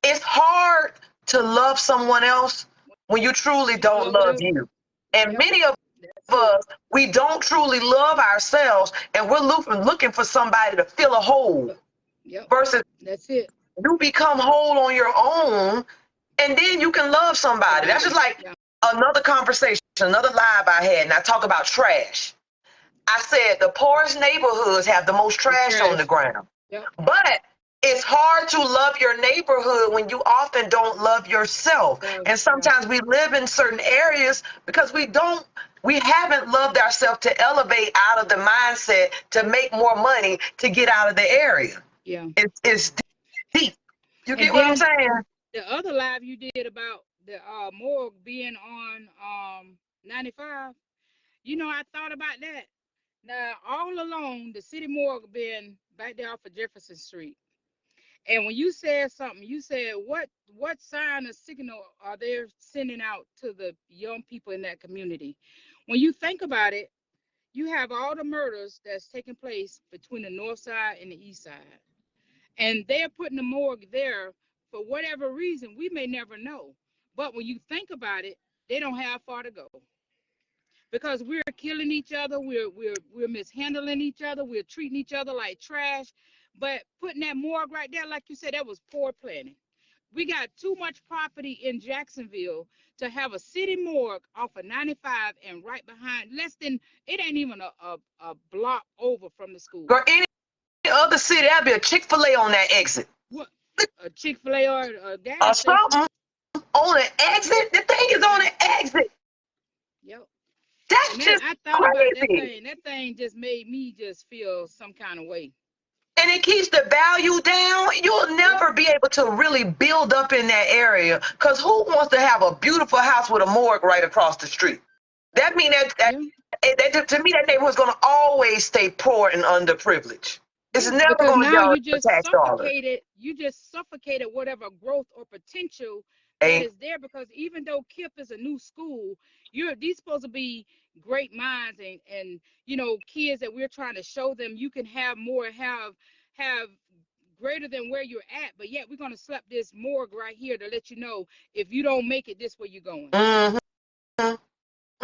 it's hard to love someone else when you truly you don't don't love it love up. you. And Yep, many of that's it. us, we don't truly love ourselves, and we're looking for somebody to fill a hole Yep, versus that's it. you become whole on your own, and then you can love somebody. That's just like Yeah, another conversation, another live I had, and I talk about trash. I said the poorest neighborhoods have the most the trash on the trash. ground. Yep, But it's hard to love your neighborhood when you often don't love yourself. so And yeah, sometimes we live in certain areas because we haven't loved ourselves to elevate out of the mindset to make more money to get out of the area. yeah. It's deep. You And get what I'm then saying? the other live you did about the morgue being on 95. I thought about that. Now, all along, the city morgue been back there off of Jefferson Street. And when you said something, you said what sign or signal are they sending out to the young people in that community? When you think about it, you have all the murders that's taking place between the north side and the east side. And they're putting the morgue there for whatever reason we may never know. But when you think about it, they don't have far to go because we're killing each other, we're mishandling each other, we're treating each other like trash. But putting that morgue right there, like you said, that was poor planning. We got too much property in Jacksonville to have a city morgue off of 95 and right behind, less than, it ain't even a block over from the school. Or any other city, that'd be a Chick-fil-A on that exit. What? A Chick-fil-A or a Or gas station? something on the exit. The thing is on the exit. Yep. That's And that, just I thought about that crazy. thing. That thing just made me just feel some kind of way. And it keeps the value down. You'll Yep. never be able to really build up in that area. Because who wants to have a beautiful house with a morgue right across the street? That means Yeah. to me, that neighborhood's going to always stay poor and underprivileged. It's Yeah. never Because going to now go to tax dollars. you just suffocated whatever growth or potential that Ain't is there. Because even though KIP is a new school, these supposed to be great minds and kids that we're trying to show them you can have more, have greater than where you're at, but yet we're gonna slap this morgue right here to let you know if you don't make it, this where you're going. mm-hmm,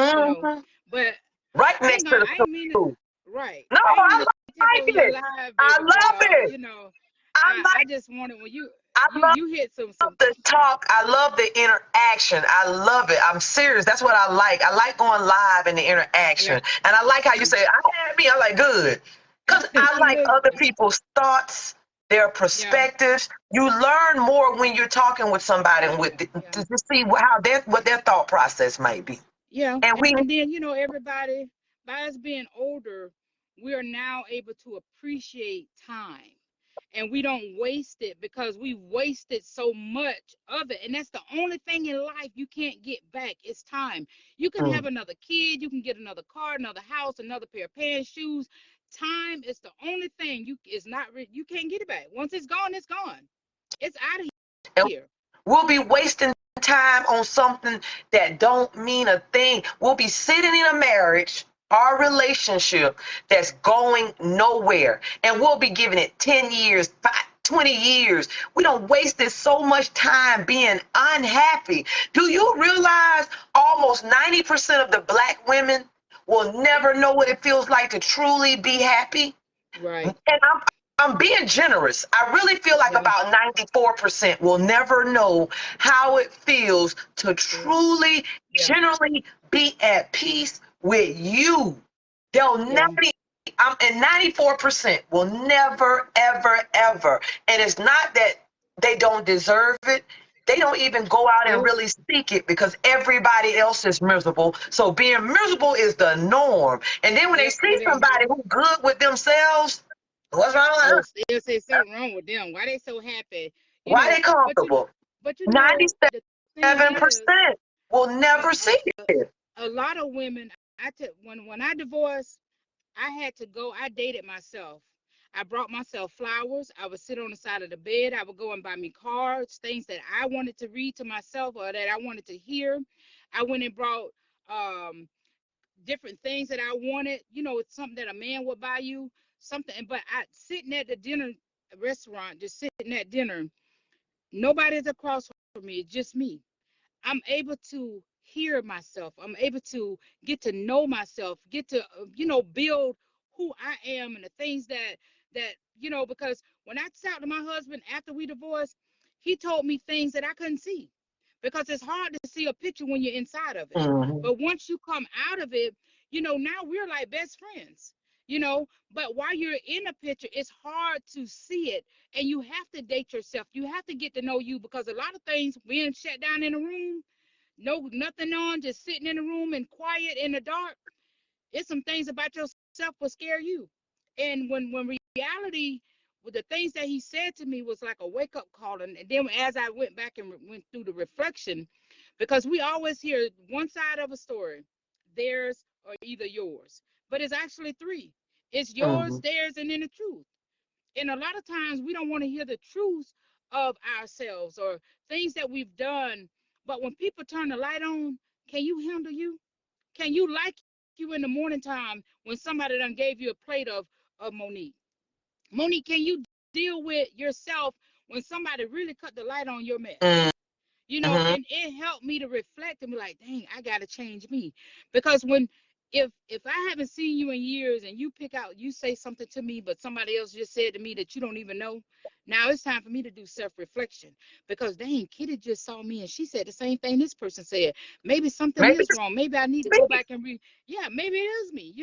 You know, mm-hmm. but Right next to the I ain't mean to, school. right. No, I ain't I mean to take like over your it. live, I baby love girl. it. I I like just wanted when I love you hit some the talk. I love the interaction. I love it. I'm serious. That's what I like. I like going live and the interaction. yeah. And I like how you say, I had me. I like good. Because I like Look, other people's thoughts, their yeah, perspectives. You learn more when you're talking with somebody and yeah, to see what their thought process might be. yeah. And we And then everybody, by us being older, we are now able to appreciate time. And we don't waste it because we wasted so much of it. And that's the only thing in life you can't get back is time. You can mm, have another kid, you can get another car, another house, another pair of pants, shoes. Time is the only thing you can't get it back. Once it's gone, it's gone. It's out of and here. we'll be wasting time on something that don't mean a thing. We'll be sitting in a marriage our relationship that's going nowhere, and we'll be giving it 10 years 20 years. We don't wasted so much time being unhappy. Do you realize almost 90% of the black women will never know what it feels like to truly be happy? Right. And I'm being generous. I really feel like Yeah. about 94% will never know how it feels to Yeah. truly, Yeah. generally be at peace with you. They'll Yeah. never, and 94% will never, ever, ever. And it's not that they don't deserve it. They don't even go out and Nope. really seek it because everybody else is miserable. So being miserable is the norm. And then when they Yes, see it is. somebody who's good with themselves, what's wrong with Oh, her? still say something wrong with them. Why they so happy? Why they But comfortable? the thing is, 97% will a, never see it. a lot of women. When I divorced, I had to go. I dated myself. I brought myself flowers. I would sit on the side of the bed. I would go and buy me cards, things that I wanted to read to myself or that I wanted to hear. I went and brought um, different things that I wanted. It's something that a man would buy you, something. But I sitting at the dinner restaurant, just sitting at dinner, nobody's across from me. It's just me. I'm able to hear myself. I'm able to get to know myself, get to build who I am and the things that because when I talked to my husband after we divorced, he told me things that I couldn't see because it's hard to see a picture when you're inside of it. Mhm. But once you come out of it, now we're like best friends. But while you're in a picture, it's hard to see it, and you have to date yourself. You have to get to know you because a lot of things being shut down in a room, no nothing on, just sitting in the room and quiet in the dark. It's some things about yourself will scare you. And when reality, with the things that he said to me was like a wake up call. And then as I went back and went through the reflection, because we always hear one side of a story, theirs or either yours. but it's actually three. It's yours, Mhm. theirs, and then the truth. And a lot of times we don't want to hear the truth of ourselves or things that we've done. But when people turn the light on, can you handle you? Can you like you in the morning time when somebody done gave you a plate of Monique? Monique, can you deal with yourself when somebody really cut the light on your mess? Mhm. And it helped me to reflect and be like, dang, I gotta change me. Because when if I haven't seen you in years and you pick out, you say something to me, but somebody else just said to me that you don't even know, now it's time for me to do self-reflection. Because dang, Kitty just saw me and she said the same thing this person said. Maybe something Maybe is it's wrong. Maybe I need to me. go back and yeah, maybe it is me.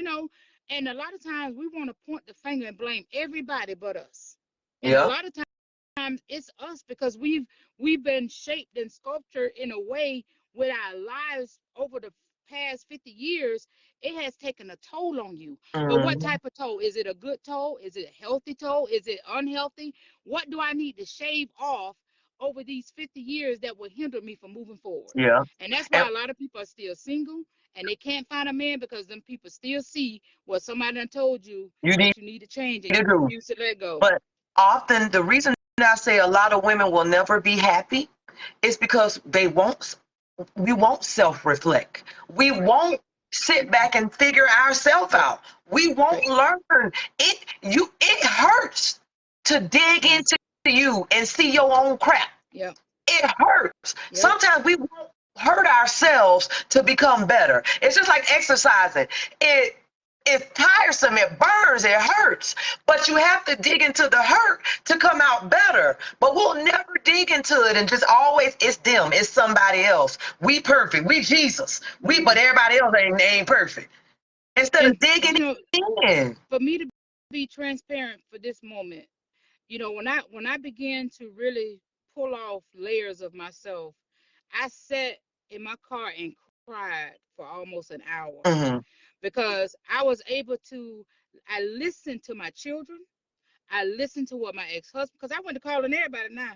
And a lot of times we want to point the finger and blame everybody but us. And a Yeah. lot of times it's us because we've been shaped and sculptured in a way with our lives over the past 50 years. It has taken a toll on you. But what Mhm. type of toll? Is it a good toll? Is it a healthy toll? Is it unhealthy? What do I need to shave off over these 50 years that will hinder me from moving forward? Yeah. And that's And why a lot of people are still single and they can't find a man because them people still see what somebody done told you you need that you need to change and to you do. refuse to let go. But often the reason I say a lot of women will never be happy is because we won't self-reflect. We won't sit back and figure ourselves Right. out. We won't Right. learn. It hurts to dig Yeah. into you and see your own crap. Yeah. It hurts. Yep. Sometimes we won't hurt ourselves to become better. It's just like exercising. It's tiresome, it burns, it hurts, but you have to dig into the hurt to come out better. But we'll never dig into it and just always it's them, it's somebody else. We perfect, we Jesus. But Mm. everybody else ain't perfect. Instead of And digging in. for me to be transparent for this moment, when I began to really pull off layers of myself, I sat in my car and cried for almost an hour Mhm. because I listened to my children. I listened to what my ex-husband, because I went to calling everybody now.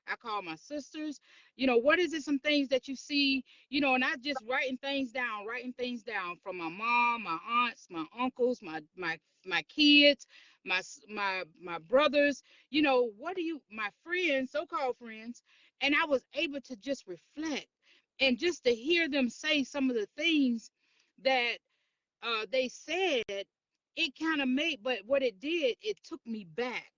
I called my sisters. What is it? Some things that you see, and I just writing things down from my mom, my aunts, my uncles, my kids, my brothers. My friends, so-called friends, and I was able to just reflect and just to hear them say some of the things that they said, it kind of made, but what it did, it took me back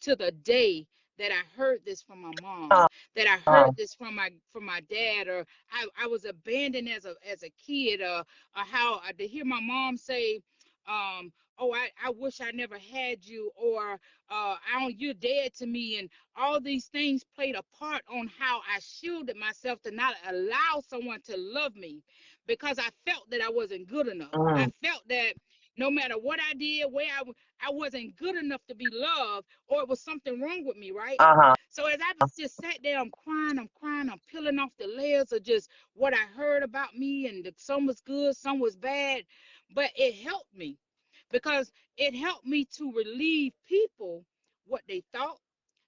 to the day that I heard this from my mom, that I Uh, heard this from my dad, or I was abandoned as a kid, or how to hear my mom say, oh, I wish I never had you, or you're dead to me, and all these things played a part on how I shielded myself to not allow someone to love me because I felt that I wasn't good enough. I mm, felt that no matter what I did, I wasn't good enough to be loved, or it was something wrong with me, right? uh-huh. So as I just sat there, I'm crying, I'm peeling off the layers of just what I heard about me, and some was good, some was bad, but it helped me because it helped me to relieve people what they thought,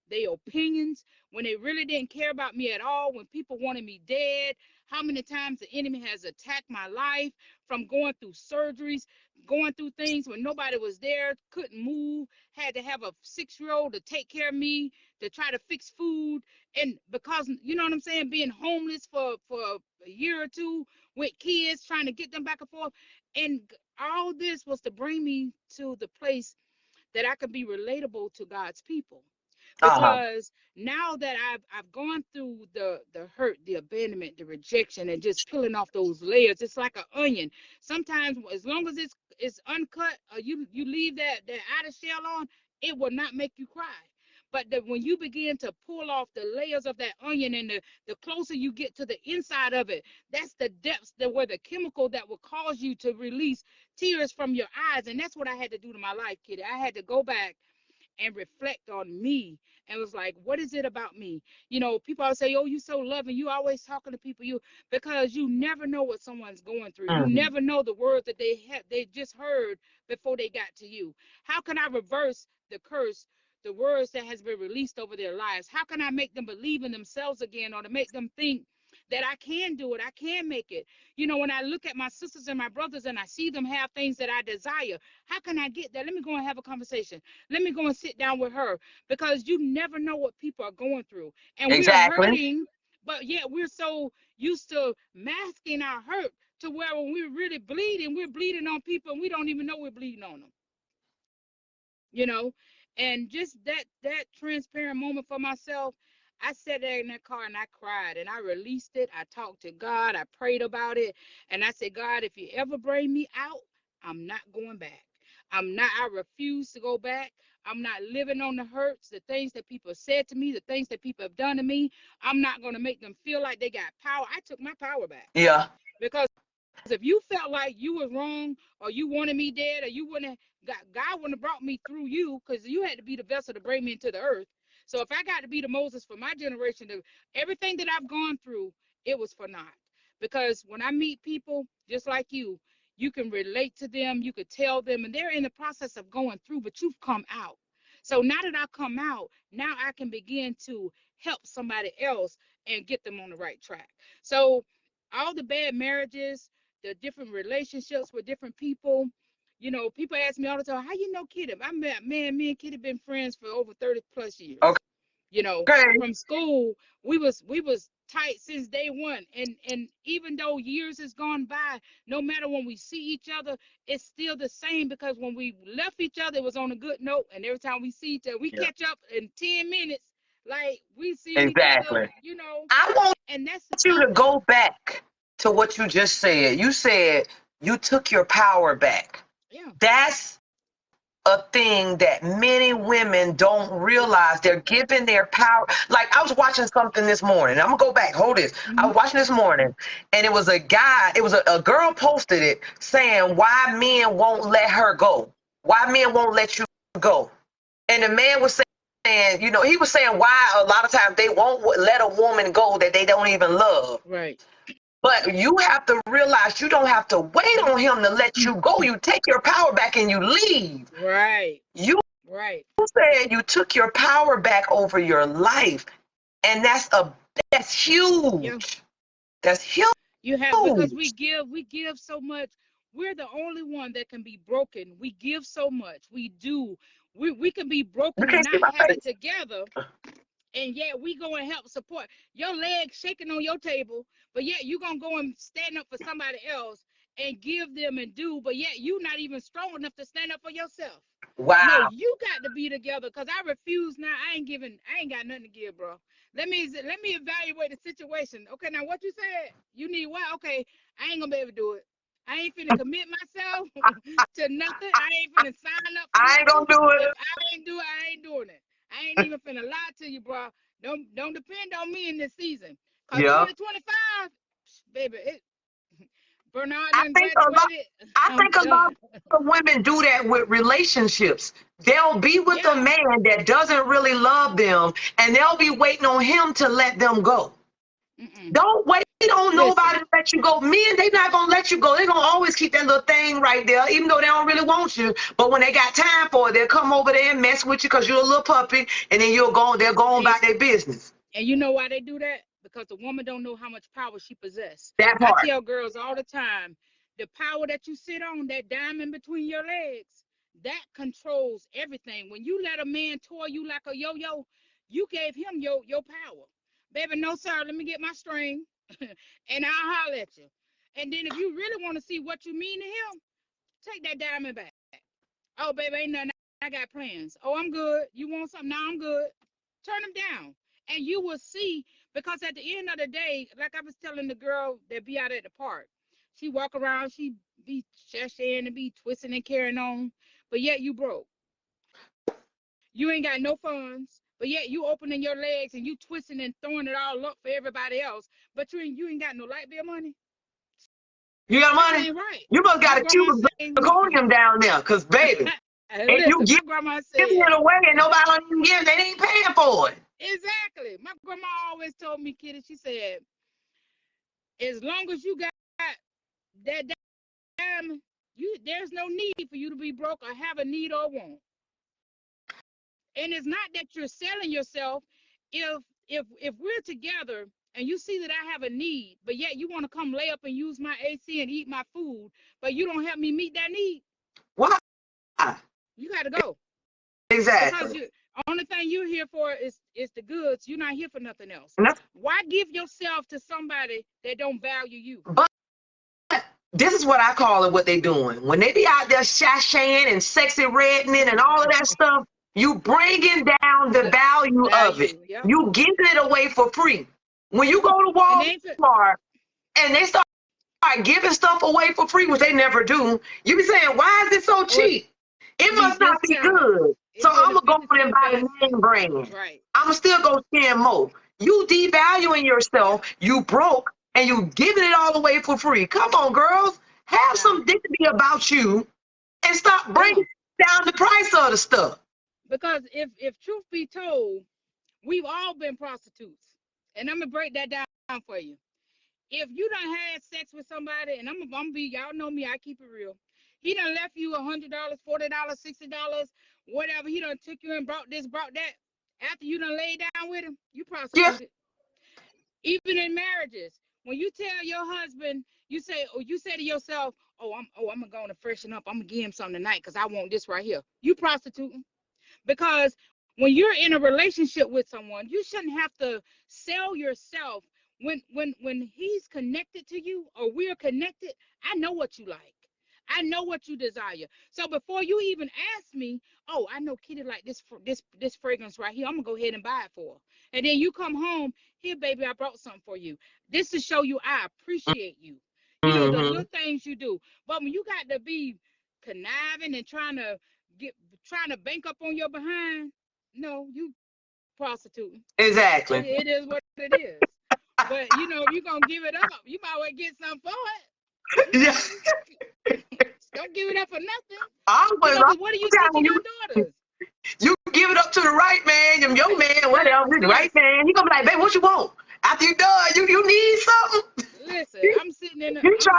their opinions, when they really didn't care about me at all, when people wanted me dead, how many times the enemy has attacked my life from going through surgeries, going through things when nobody was there, couldn't move, had to have a 6-year-old to take care of me, to try to fix food. And because, you know what I'm saying, being homeless for a year or two with kids, trying to get them back and forth. And all this was to bring me to the place that I could be relatable to God's people. Uh-huh. Because now that I've gone through the hurt, the abandonment, the rejection, and just peeling off those layers, it's like an onion. Sometimes, as long as it's uncut, or you leave that outer shell on, it will not make you cry. But when you begin to pull off the layers of that onion, and the closer you get to the inside of it, that's the depths where the chemical that will cause you to release tears from your eyes. And that's what I had to do to my life, Kitty. I had to go back and reflect on me, and was like, what is it about me? People always say, oh, you so loving, you always talking to people, because you never know what someone's going through. You Mhm. never know the words that they just heard before they got to you. How can I reverse the curse, the words that has been released over their lives? How can I make them believe in themselves again, or to make them think that I can do it. I can make it. When I look at my sisters and my brothers and I see them have things that I desire, how can I get that? Let me go and have a conversation. Let me go and sit down with her, because you never know what people are going through. And we're Exactly. hurting, but yet we're so used to masking our hurt to where when we're really bleeding, we're bleeding on people and we don't even know we're bleeding on them. And just that transparent moment for myself. I sat there in that car and I cried and I released it. I talked to God. I prayed about it. And I said, God, if you ever bring me out, I'm not going back. I refuse to go back. I'm not living on the hurts, the things that people said to me, the things that people have done to me. I'm not going to make them feel like they got power. I took my power back. Yeah. Because if you felt like you was wrong, or you wanted me dead, or you wouldn't have, God wouldn't have brought me through you, because you had to be the vessel to bring me into the earth. So if I got to be the Moses for my generation, everything that I've gone through, it was for naught. Because when I meet people just like you can relate to them, you could tell them, and they're in the process of going through, but you've come out. So now that I come out, now I can begin to help somebody else and get them on the right track. So all the bad marriages, the different relationships with different people. People ask me all the time, how you know Kitty? Me and Kitty been friends for over 30 plus years. Okay. From school, we was tight since day one. And even though years has gone by, no matter when we see each other, it's still the same, because when we left each other, it was on a good note. And every time we see each other, we catch up in 10 minutes, like we seen each other, Exactly. I want and that's the you thing. to go back to what you just said. You said you took your power back. Yeah. That's a thing that many women don't realize. They're giving their power. Like, I was watching something this morning. I'm gonna go back. Hold this. I was watching this morning, and it was a guy. It was a girl posted it saying why men won't let her go. Why men won't let you go. And the man was saying, he was saying why a lot of times they won't let a woman go that they don't even love. Right. But you have to realize you don't have to wait on him to let you go. You take your power back and you leave. Right. You Right. said you took your power back over your life. And that's huge. Yeah. That's huge. You have, because we give so much. We're the only one that can be broken. We give so much. We do. We can be You broken and can't see not my have it face. together, and yet we go and help support. Your legs shaking on your table, but yet you gonna go and stand up for somebody else and give them and do, but yet you not even strong enough to stand up for yourself. No, Wow. you got to be together, because I refuse now. I ain't got nothing to give, bro. Let me evaluate the situation. Okay, now what you said, you need what? Okay, I ain't gonna be able to do it. I ain't finna commit myself to nothing. I ain't finna sign up for I ain't nothing. gonna do If it. I ain't do it, I ain't doing it. I ain't even finna lie to you, bro. Don't depend on me in this season. Cause Yeah. 2025, baby, Bernard I done think a lot graduated. I I'm think a lot done. of women do that with relationships. They'll be with a Yeah. man that doesn't really love them, and they'll be waiting on him to let them go. Mm-mm. Don't wait on nobody Listen. to let you go. Men, they not gonna let you go. They're gonna always keep that little thing right there, even though they don't really want you. But when they got time for it, they'll come over there and mess with you because you're a little puppy, and then they'll go on And, about their business. and you know why they do that? Because the woman don't know how much power she possesses. That I part. tell girls all the time, the power that you sit on, that diamond between your legs, that controls everything. When you let a man toy you like a yo-yo, you gave him your power. Baby, no sir, let me get my string and I'll holler at you. And then if you really want to see what you mean to him, take that diamond back. Oh, baby, ain't nothing. I got plans. Oh, I'm good. You want something? No, I'm good. Turn them down. And you will see, because at the end of the day, like I was telling the girl that be out at the park, she walk around, she be shushing and be twisting and carrying on, but yet you broke. You ain't got no funds, but yet you opening your legs and you twisting and throwing it all up for everybody else, but you ain't got no light bill money. You got Something money? ain't right. You must My got a grandma Cuban say, zirconium down there, cause baby, if you listen, my grandma giving said, it away and nobody don't even give, they ain't paying for it. exactly. My grandma always told me, Kitty, she said, as long as you got that diamond, there's no need for you to be broke or have a need or want. And it's not that you're selling yourself. If we're together and you see that I have a need, but yet you want to come lay up and use my AC and eat my food, but you don't help me meet that need, Why? you got to go. Because Exactly. you only thing you're here for is the goods. You're not here for nothing else. And that's, Why give yourself to somebody that don't value you? but this is what I call it, what they doing. When they be out there sashaying and sexy reddening and all of that stuff, you bringing down the value of it. Value, yep. You giving it away for free. When you go to And they ain't Walmart and they start giving stuff away for free, which they never do, you be saying, why is it so or cheap? It be must not be discounted. good. So It's in I'm a going to go and 50-cent buy the basket. name brand. Right. I'm going to still go spend more. You devaluing yourself, you broke, and you giving it all away for free. Come on, girls. Have Now, some dignity about you and stop yeah. bringing down the price of the stuff. Because if truth be told, we've all been prostitutes. And I'm gonna break that down for you. If you done had sex with somebody, and I'm gonna be, y'all know me, I keep it real. He done left you $100, $40, $60, whatever. He done took you and brought this, brought that. After you done laid down with him, you Yeah, prostituted. Even in marriages, when you tell your husband, you say to yourself, I'm gonna go and freshen up. I'm gonna give him something tonight because I want this right here. You prostituting. Because when you're in a relationship with someone, you shouldn't have to sell yourself. When he's connected to you or we're connected, I know what you like. I know what you desire. So before you even ask me, oh, I know Kitty like this fragrance right here. I'm gonna go ahead and buy it for her. And then you come home, here, baby, I brought something for you. This to show you I appreciate you. You know, the mm-hmm. little things you do. But when you got to be conniving and get trying to bank up on your behind, no, you prostituting. Exactly. It is what it is. But you know, if you're gonna give it up, you might well get something for it. You Yeah. know, don't give it up for nothing. I You was know, because what are you teaching your daughters? you give it up to the right man, your man, whatever, the right Listen, man. He gonna be like, babe, what you want? After you done, you need something. listen. You I'm trying to sitting in a figure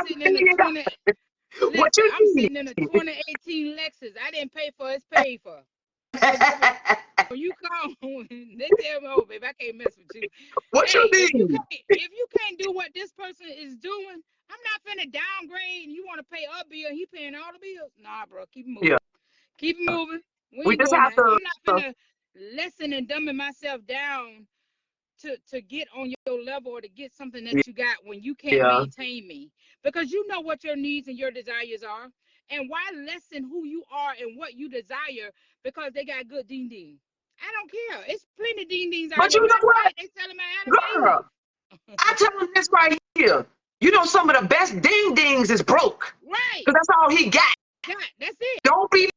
20. what Listen, you I'm need. sitting in a 2018 Lexus. I didn't pay for it, it's paid for. So when you come, they tell me, "Oh, baby, I can't mess with you." What you Hey, need? if you can't do what this person is doing, I'm not finna downgrade. And you want to pay a bill, he paying all the bills. Nah, bro, keep it Yeah, moving. Keep it moving. We we ain't just doing have that. to. I'm not finna lessen and dumbing myself down to get on your level or to get something that you got when you can't Yeah, maintain me, because you know what your needs and your desires are. And why lessen who you are and what you desire because they got good ding ding? I don't care. It's plenty of ding dings out but here. you know Matter of what, fact, they selling my Anastasia. girl? I tell him this right here. You know, some of the best ding dings is broke Right. because that's all he got. God, that's it. Don't be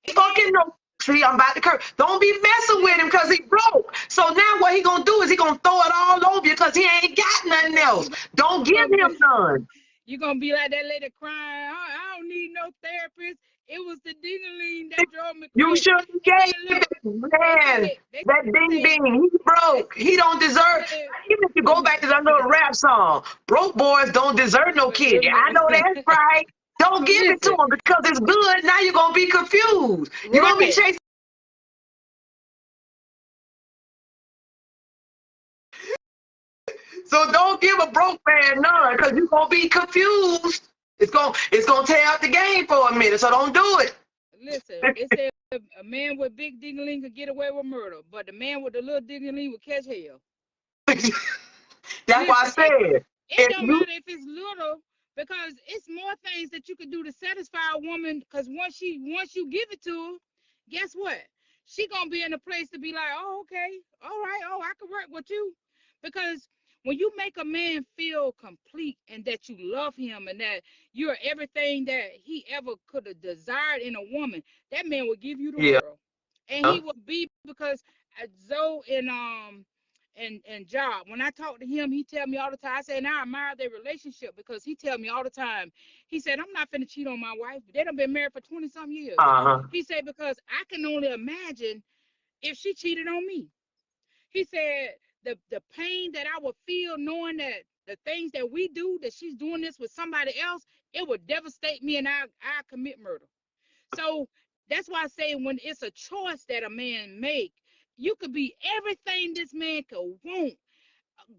And then fucking no. See, I'm about to curse. Don't be messing with him listen, because he broke. So now what he gonna do is he gonna throw it all over you because he ain't got nothing else. you Don't you give gonna him be none. you gonna be like that lady crying. I don't need no therapist. It was the ding that drove me You crazy. should have And gave then it, look, they man. say they That ding say ding, he they broke. He don't deserve. say Even if you wait a go back to minute. that little rap song, broke boys don't deserve no Wait kid. a I know that's minute. right. Don't give it to Listen, him because it's good. Now you're gonna be confused. You're gonna be right. chasing. So don't give a broke man none because you're gonna be confused. It's gonna tear up the game for a minute. So don't do it. Listen, they said a man with big ding could get away with murder, but the man with the little ding would catch hell. That's why I Listen, said it if don't you matter if it's little, because it's more things that you could do to satisfy a woman. Because once you give it to her, guess what? She gonna be in a place to be like, oh, okay, all right, oh, I can work with you. Because when you make a man feel complete and that you love him and that you're everything that he ever could have desired in a woman, that man will give you the yeah. world. And he will be, because Zoe and Job, when I talk to him, he tell me all the time. I say, and I admire their relationship because he tell me all the time. He said, I'm not finna cheat on my wife. They done been married for 20 some years. Uh-huh. He said, because I can only imagine if she cheated on me. He said, the pain that I would feel knowing that the things that we do, that she's doing this with somebody else, it would devastate me, and I commit murder. So that's why I say, when it's a choice that a man make, you could be everything this man could want,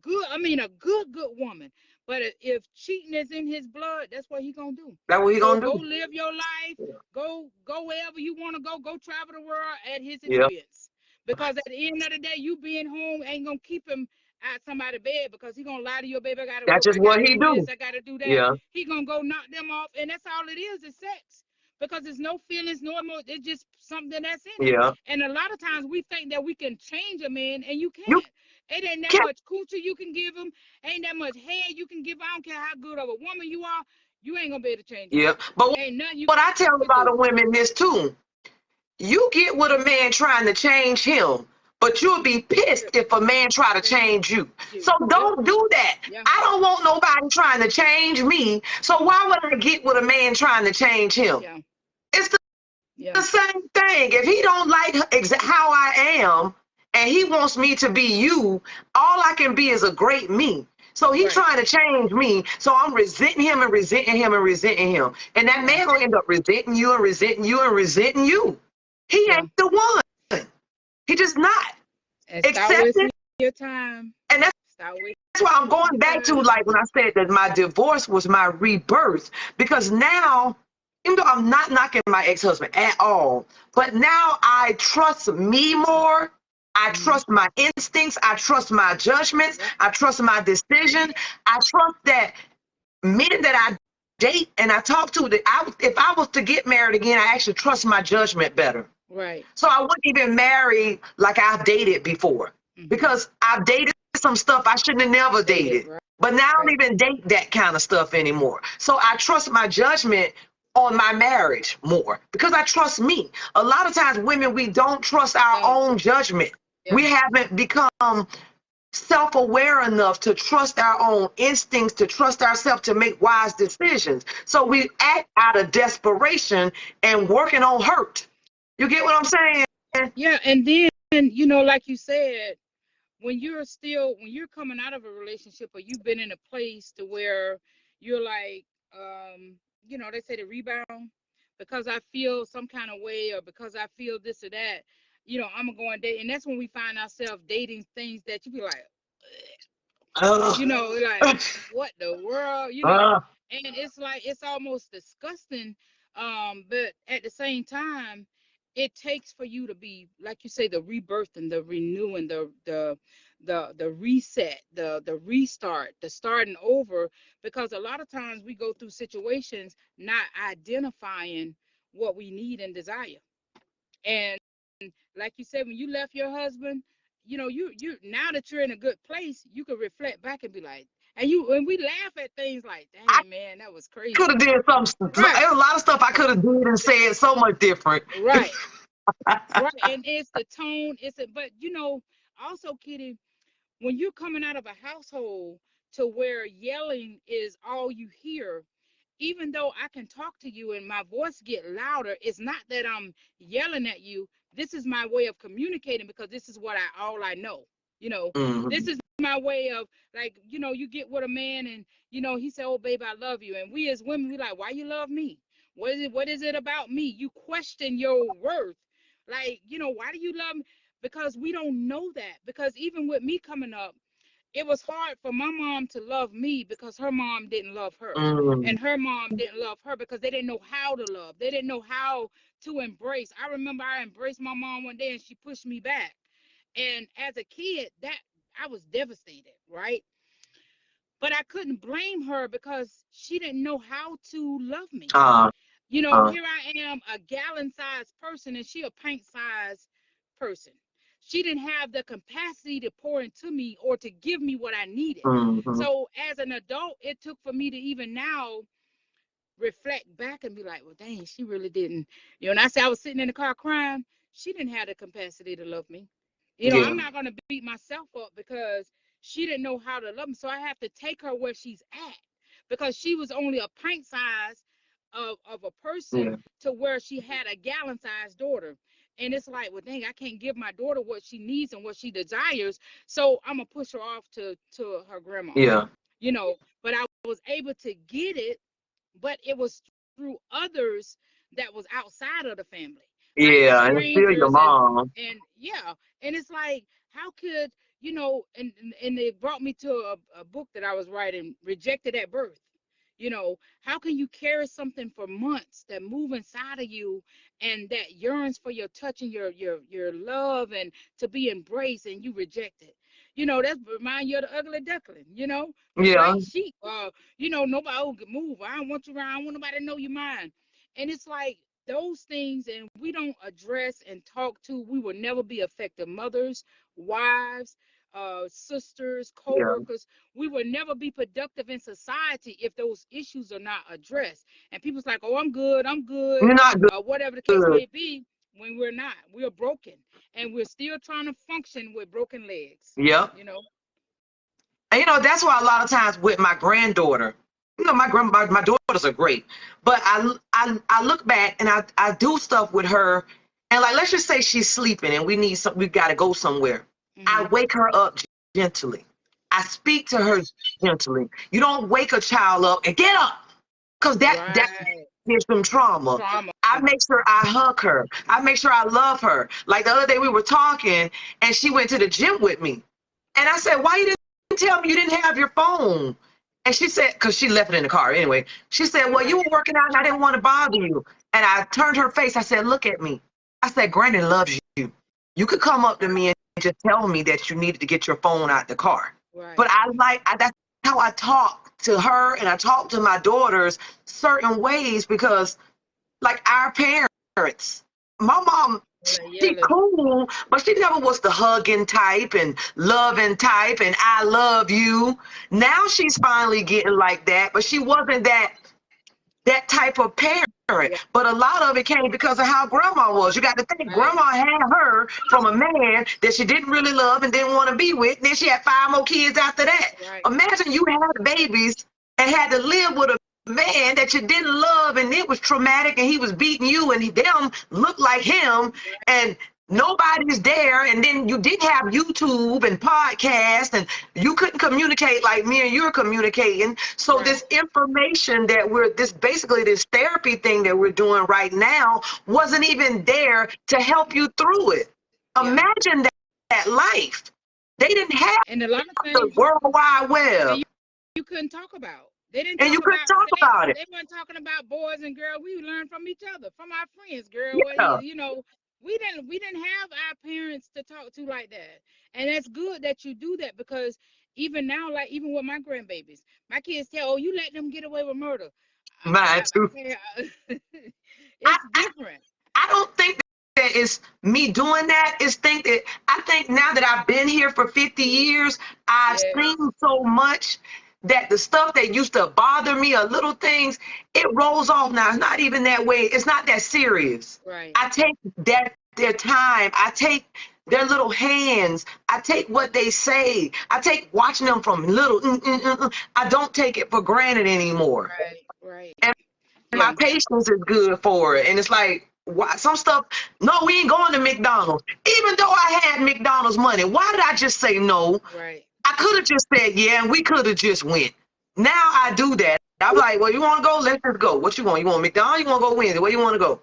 good woman. But if cheating is in his blood, that's what he gonna do. That's what he Go gonna go do. live your life. Go wherever you want to go. Go travel the world at his Yeah. expense. Because at the end of the day, you being home ain't gonna keep him at somebody's bed, because he gonna lie to your baby. I gotta That's work. just I what gotta he do this. do. I gotta do that. Yeah. He gonna go knock them off, and that's all it is sex. Because there's no feelings, no emotion. It's just something that's in him. Yeah. And a lot of times we think that we can change a man, and you You can't. It ain't that can't. much coochie you can give him. Ain't that much head you can give. I don't care how good of a woman you are. You ain't gonna be able to change him. Yeah. But Ain't nothing you what I tell a can lot do. of women this too. You get with a man trying to change him, but you'll be pissed if a man try to change you. So Yep. don't do that. Yeah. I don't want nobody trying to change me. So why would I get with a man trying to change him? Yeah. It's the Yeah. same thing. If he don't like how I am and he wants me to be you, all I can be is a great me. So he Right. trying to change me. So I'm resenting him and resenting him and resenting him. And that man will end up resenting you and resenting you and resenting you. He Yeah. ain't the one. He just not. And stop Accept wasting it. your time. And Stop wasting that's why I'm going your back to, time. like, when I said that my divorce was my rebirth, because now, even though I'm not knocking my ex-husband at all, but now I trust me more. I trust my instincts. I trust my judgments. Yep. I trust my decision. I trust that men that I date and I talk to, that if I was to get married again, I actually trust my judgment better. Right. So I wouldn't even marry like I've dated before, because I've dated some stuff I shouldn't have never dated. Right. But now I don't Right. even date that kind of stuff anymore. So I trust my judgment on my marriage more because I trust me. A lot of times women, we don't trust our own judgment. Yeah. We haven't become self-aware enough to trust our own instincts, to trust ourselves to make wise decisions. So we act out of desperation and working on hurt. You get what I'm saying? Yeah. And then, like you said, when you're coming out of a relationship, or you've been in a place to where you're like, they say the rebound, because I feel some kind of way, or because I feel this or that, I'm gonna go and date. And that's when we find ourselves dating things that you be like, like, what the world, and it's like, it's almost disgusting. But at the same time, it takes for you to be, like you say, the rebirth and the renewing, the reset, the restart, the starting over. Because a lot of times we go through situations not identifying what we need and desire. And like you said, when you left your husband, you now that you're in a good place, you can reflect back and be like, and we laugh at things like, I dang man, that was could crazy. have did something. Right. There's a lot of stuff I could have did and said so much different. Right. Right. And it's the tone, but also, Kitty, when you're coming out of a household to where yelling is all you hear, even though I can talk to you and my voice get louder, it's not that I'm yelling at you. This is my way of communicating, because this is all I know. This Mm-hmm. is my way of, like, you get with a man, and he said, "Oh, babe, I love you." And we as women, we like, "Why you love me? What is it about me?" You question your worth. Like, why do you love me? Because we don't know that. Because even with me coming up, it was hard for my mom to love me, because her mom didn't love her. Mm-hmm. And her mom didn't love her, because they didn't know how to love. They didn't know how to embrace. I remember I embraced my mom one day and she pushed me back. And as a kid, that I was devastated, right? But I couldn't blame her, because she didn't know how to love me. Uh, Here I am, a gallon-sized person, and she a pint-sized person. She didn't have the capacity to pour into me or to give me what I needed. mm-hmm. So as an adult, it took for me to even now reflect back and be like, well, dang, she really didn't. And I said, I was sitting in the car crying. She didn't have the capacity to love me. Yeah. I'm not going to beat myself up because she didn't know how to love me. So I have to take her where she's at, because she was only a pint size of a person, Yeah. to where she had a gallon sized daughter. And it's like, well, dang, I can't give my daughter what she needs and what she desires. So I'm going to push her off to her grandma, Yeah. But I was able to get it, but it was through others that was outside of the family, like Yeah. And it's still your strangers, and mom. yeah, and it's like, how could you know, and it brought me to a book that I was writing, Rejected at Birth. You know, how can you carry something for months that move inside of you and that yearns for your touch and your love and to be embraced, and you reject it? You know, that's remind you of the ugly duckling, you know, the Yeah. black sheep. You know, nobody will move. I don't want you around. I don't want nobody to know you mine. And it's like those things, and we don't address and talk to, we will never be effective mothers, wives, sisters, Yeah. co-workers. We will never be productive in society if those issues are not addressed. And people's like, oh, I'm good, You're not whatever the case good. may be, when we're not. We're broken. And we're still trying to function with broken legs, Yep. you know? And that's why a lot of times with my granddaughter, my daughters are great, but I look back and I do stuff with her, and like let's just say she's sleeping and we got to go somewhere. I Mm-hmm. wake her up gently. I speak to her gently. You don't wake a child up and get up, because that Right. gives them trauma. Trauma. I make sure I hug her. I make sure I love her. Like the other day we were talking and she went to the gym with me. And I said, why you didn't tell me you didn't have your phone? And she said, because she left it in the car anyway. She said, well, you Right. were working out and I didn't want to bother you. And I turned her face. I said, look at me. I said, Granny loves you. You could come up to me and just tell me that you needed to get your phone out the car. But Right. that's how I talk to her and I talk to my daughters certain ways, because like our parents, my mom, Yellow, she yellow. cool, but she never was the hugging type and loving type and I love you. Now she's finally getting like that, but she wasn't that type of parent. But a lot of it came because of how grandma was. You got to think, Right. grandma had her from a man that she didn't really love and didn't want to be with. And then she had 5 more kids after that. Right. Imagine you had babies and had to live with a man that you didn't love, and it was traumatic, and he was beating you, and them looked like him, and nobody's there, and then you didn't have YouTube and podcast, and you couldn't communicate like me and you're communicating. So Right. this information that this basically this therapy thing that we're doing right now wasn't even there to help you through it. Yeah. Imagine that life. They didn't have And a lot of the things, World Wide and Web, you couldn't talk about. They didn't and you talk couldn't about talk sex. about it. They weren't talking about boys and girls. We learned from each other, from our friends, girl. What Yeah, you know, we didn't have our parents to talk to like that. And that's good that you do that, because even now, like even with my grandbabies, my kids tell, oh, you let them get away with murder. mine too. I, It's different. I don't think that it's me doing that. I think now that I've been here for 50 years, I've Yes. seen so much that the stuff that used to bother me, or little things, it rolls off now. It's not even that way. It's not that serious. Right. I take their time. I take their little hands. I take what they say. I take watching them from little. I don't take it for granted anymore. Right. Right. And my Yeah. patience is good for it. And it's like, why some stuff, no, we ain't going to McDonald's. Even though I had McDonald's money, why did I just say no? Right. I could have just said yeah, and we could have just went. Now I do that. I'm like, well, you want to go? Let's just go. What you want? You want McDonald's? You want to go Wednesday? Where you want to go?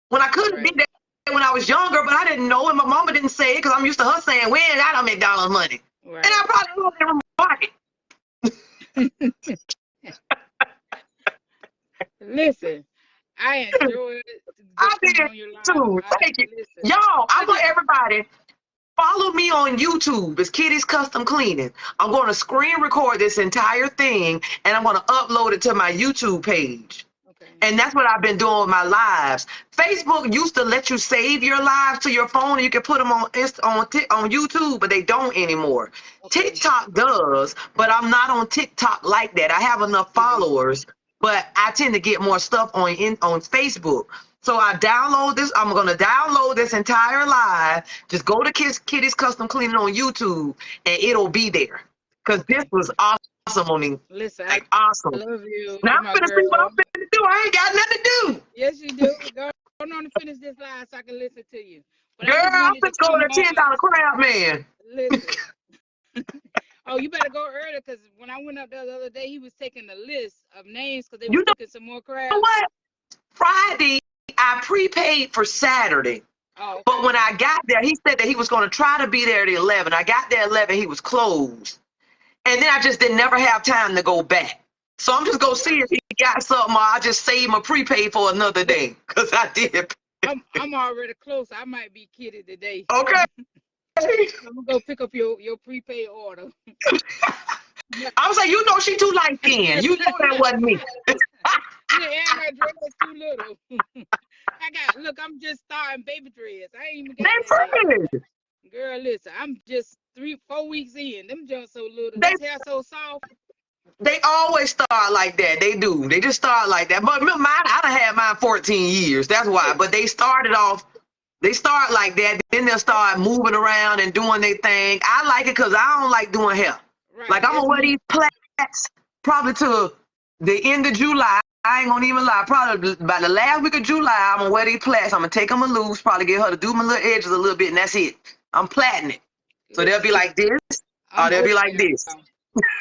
When I could have did Right. that when I was younger, but I didn't know, and my mama didn't say it because I'm used to her saying, we ain't got no McDonald's money. And I Right. probably won't ever pocket. Listen, I enjoyed I just did coming on your live. too. Thank you. Listen, Y'all, I I want just everybody follow me on YouTube. It's Kitty's Custom Cleaning. I'm going to screen record this entire thing and I'm going to upload it to my YouTube page. okay. And that's what I've been doing with my lives. Facebook used to let you save your lives to your phone and you can put them on YouTube, but they don't anymore. Okay. TikTok does, but I'm not on TikTok like that. I have enough Mhm. followers, but I tend to get more stuff on Facebook. So I download this. I'm gonna download this entire live. Just go to Kitty's Custom Cleaning on YouTube, and it'll be there. Cause this Okay. was awesome on me, Listen, I like awesome. love you. Now You're I'm my gonna see what girl. I'm gonna do. I ain't got nothing to do. Yes, you do. Go on and finish this live so I can listen to you. But I Girl, just I'm wanted to just going come to on. $10 crab man. Listen. Oh, you better go early, because when I went up there the other day, he was taking a list of names because they You was cooking some more know crabs. what? Friday, I prepaid for Saturday. Oh, But okay. when I got there, he said that he was going to try to be there at 11. I got there at 11. He was closed. And then I just didn't never have time to go back. So I'm just going Oh, to see if he got something, or I just save my prepaid for another day. Because I did. I'm already close. I might be kidding today. Okay. I'm gonna go pick up your prepaid order. I was like, you know, she too light skinned. You know that wasn't me. Look, and her dress is too little. Look, I'm just starting baby dress. I ain't even They got that yet. pretty. Girl, listen, I'm just 3-4 weeks in. Them jumps so little. They This hair so soft. they always start like that. They do. They just start like that. But remember, I done had mine 14 years. That's why. But they started off. They start like that. Then they'll start moving around and doing their thing. I like it because I don't like doing hair. Right, Like I'm that's gonna wear me. these plaits probably to the end of July. I ain't gonna even lie. Probably by the last week of July, I'm gonna wear these plaits. I'm gonna take them a loose. Probably get her to do my little edges a little bit, and that's it. I'm plaiting it. So they'll be Listen, like this, or I'm they'll be over like there. this.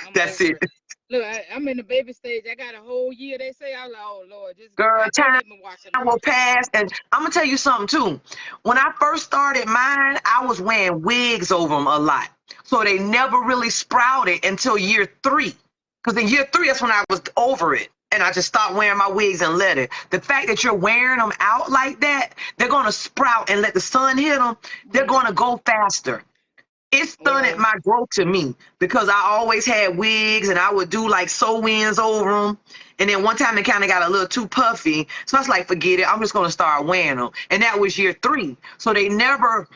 I'm That's over it. it. Look, I'm in the baby stage. I got a whole year. They say, I'm like, oh Lord, just Girl, don't time let me watch them will off. pass. And I'm gonna tell you something too. When I first started mine, I was wearing wigs over them a lot. So they never really sprouted until year 3. Because in year 3, that's when I was over it. And I just stopped wearing my wigs and let it. The fact that you're wearing them out like that, they're gonna sprout and let the sun hit them. They're Mm. gonna go faster. It stunted Well, my growth to me because I always had wigs and I would do like sew-ins over them. And then one time it kind of got a little too puffy. So I was like, forget it. I'm just going to start wearing them. And that was year 3. So they never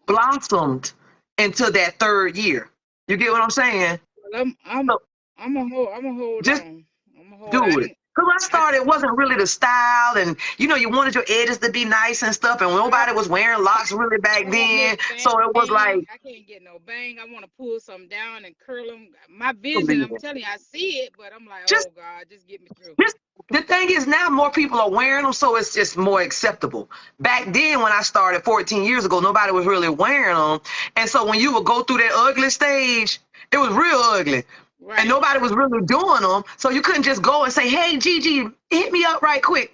blossomed until that 3rd year. You get what I'm saying? I'm I'm So I'm a hold just on. I'm a hold. do it. Because when I I started, it wasn't really the style. And, you know, you wanted your edges to be nice and stuff. And nobody was wearing locks really I back want a little then. So it was like, bang. I can't get no bang. I want to pull some down and curl them. My vision, I'm telling you, I see it, but I'm like, just oh God, just get me through. This, the thing is now more people are wearing them, so it's just more acceptable. Back then, when I started 14 years ago, nobody was really wearing them, and so when you would go through that ugly stage, it was real ugly, and Right. nobody was really doing them, so you couldn't just go and say, "Hey, Gigi, hit me up right quick."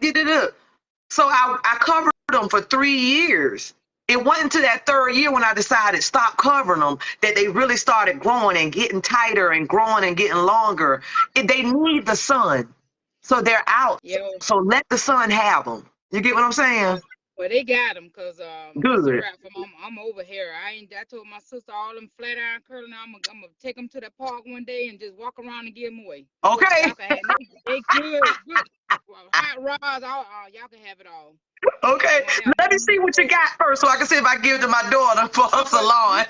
So I covered them for 3 years. It wasn't until that 3rd year when I decided to stop covering them that they really started growing and getting tighter and growing and getting longer. They need the sun. So they're out. Yeah. So let the sun have them. You get what I'm saying? Well, they got them because it's a Good. wrap for them. I'm over here. I told my sister all them flat iron curling. I'm gonna take them to the park one day and just walk around and give them away. Okay. Y'all can have they good hot rods. Y'all can have it all. Okay. I'm gonna have Let me nothing see what you but got first so I can see if I give it to my daughter for her but salon.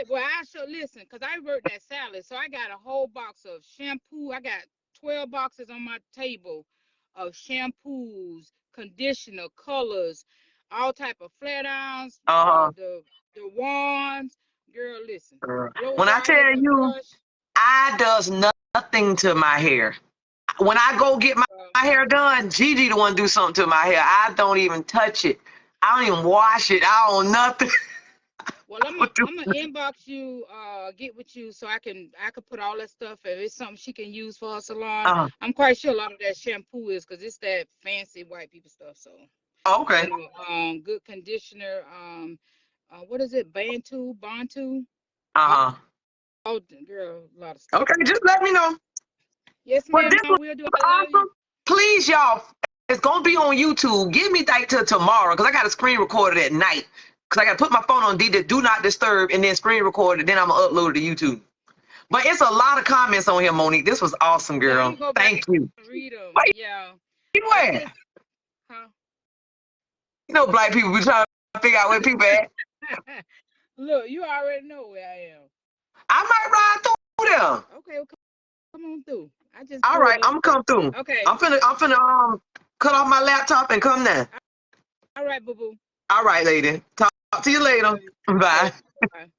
well, I should listen because I worked that salad, so I got a whole box of shampoo. I got 12 boxes on my table of shampoos, conditioner, colors, all type of flat irons, Uh-huh. the wands. Girl, listen, blow When I dryers, tell the you, brush. I does nothing to my hair. When I go get my hair done, Gigi the one do something to my hair. I don't even touch it. I don't even wash it. I don't nothing. Well, I'm gonna inbox you, get with you so I could put all that stuff. If it's something she can use for her salon, uh, I'm quite sure a lot of that shampoo is because it's that fancy white people stuff. So okay. good conditioner. What is it? Bantu. All, Uh-huh. all girl, a lot of stuff. Okay, just let me know. Yes, Well, ma'am. this I was will do. I love you. awesome. Please, y'all, it's gonna be on YouTube. Give me that till tomorrow because I got a screen recorded at night. Because I got to put my phone on do not disturb and then screen record it. Then I'm gonna upload it to YouTube. But it's a lot of comments on here, Monique. This was awesome, Yeah, I'm girl. gonna go back Thank you. and read them. Wait, Yeah, you it's where? it's huh. You know, black people be trying to figure out where people at. Look, you already know where I am. I might ride through them. Okay, well, come on through. I just All pulled right, up. I'm gonna come through. Okay. I'm finna cut off my laptop and come now. All right, boo boo. All right, lady. Talk to you later. Okay. Bye. Bye.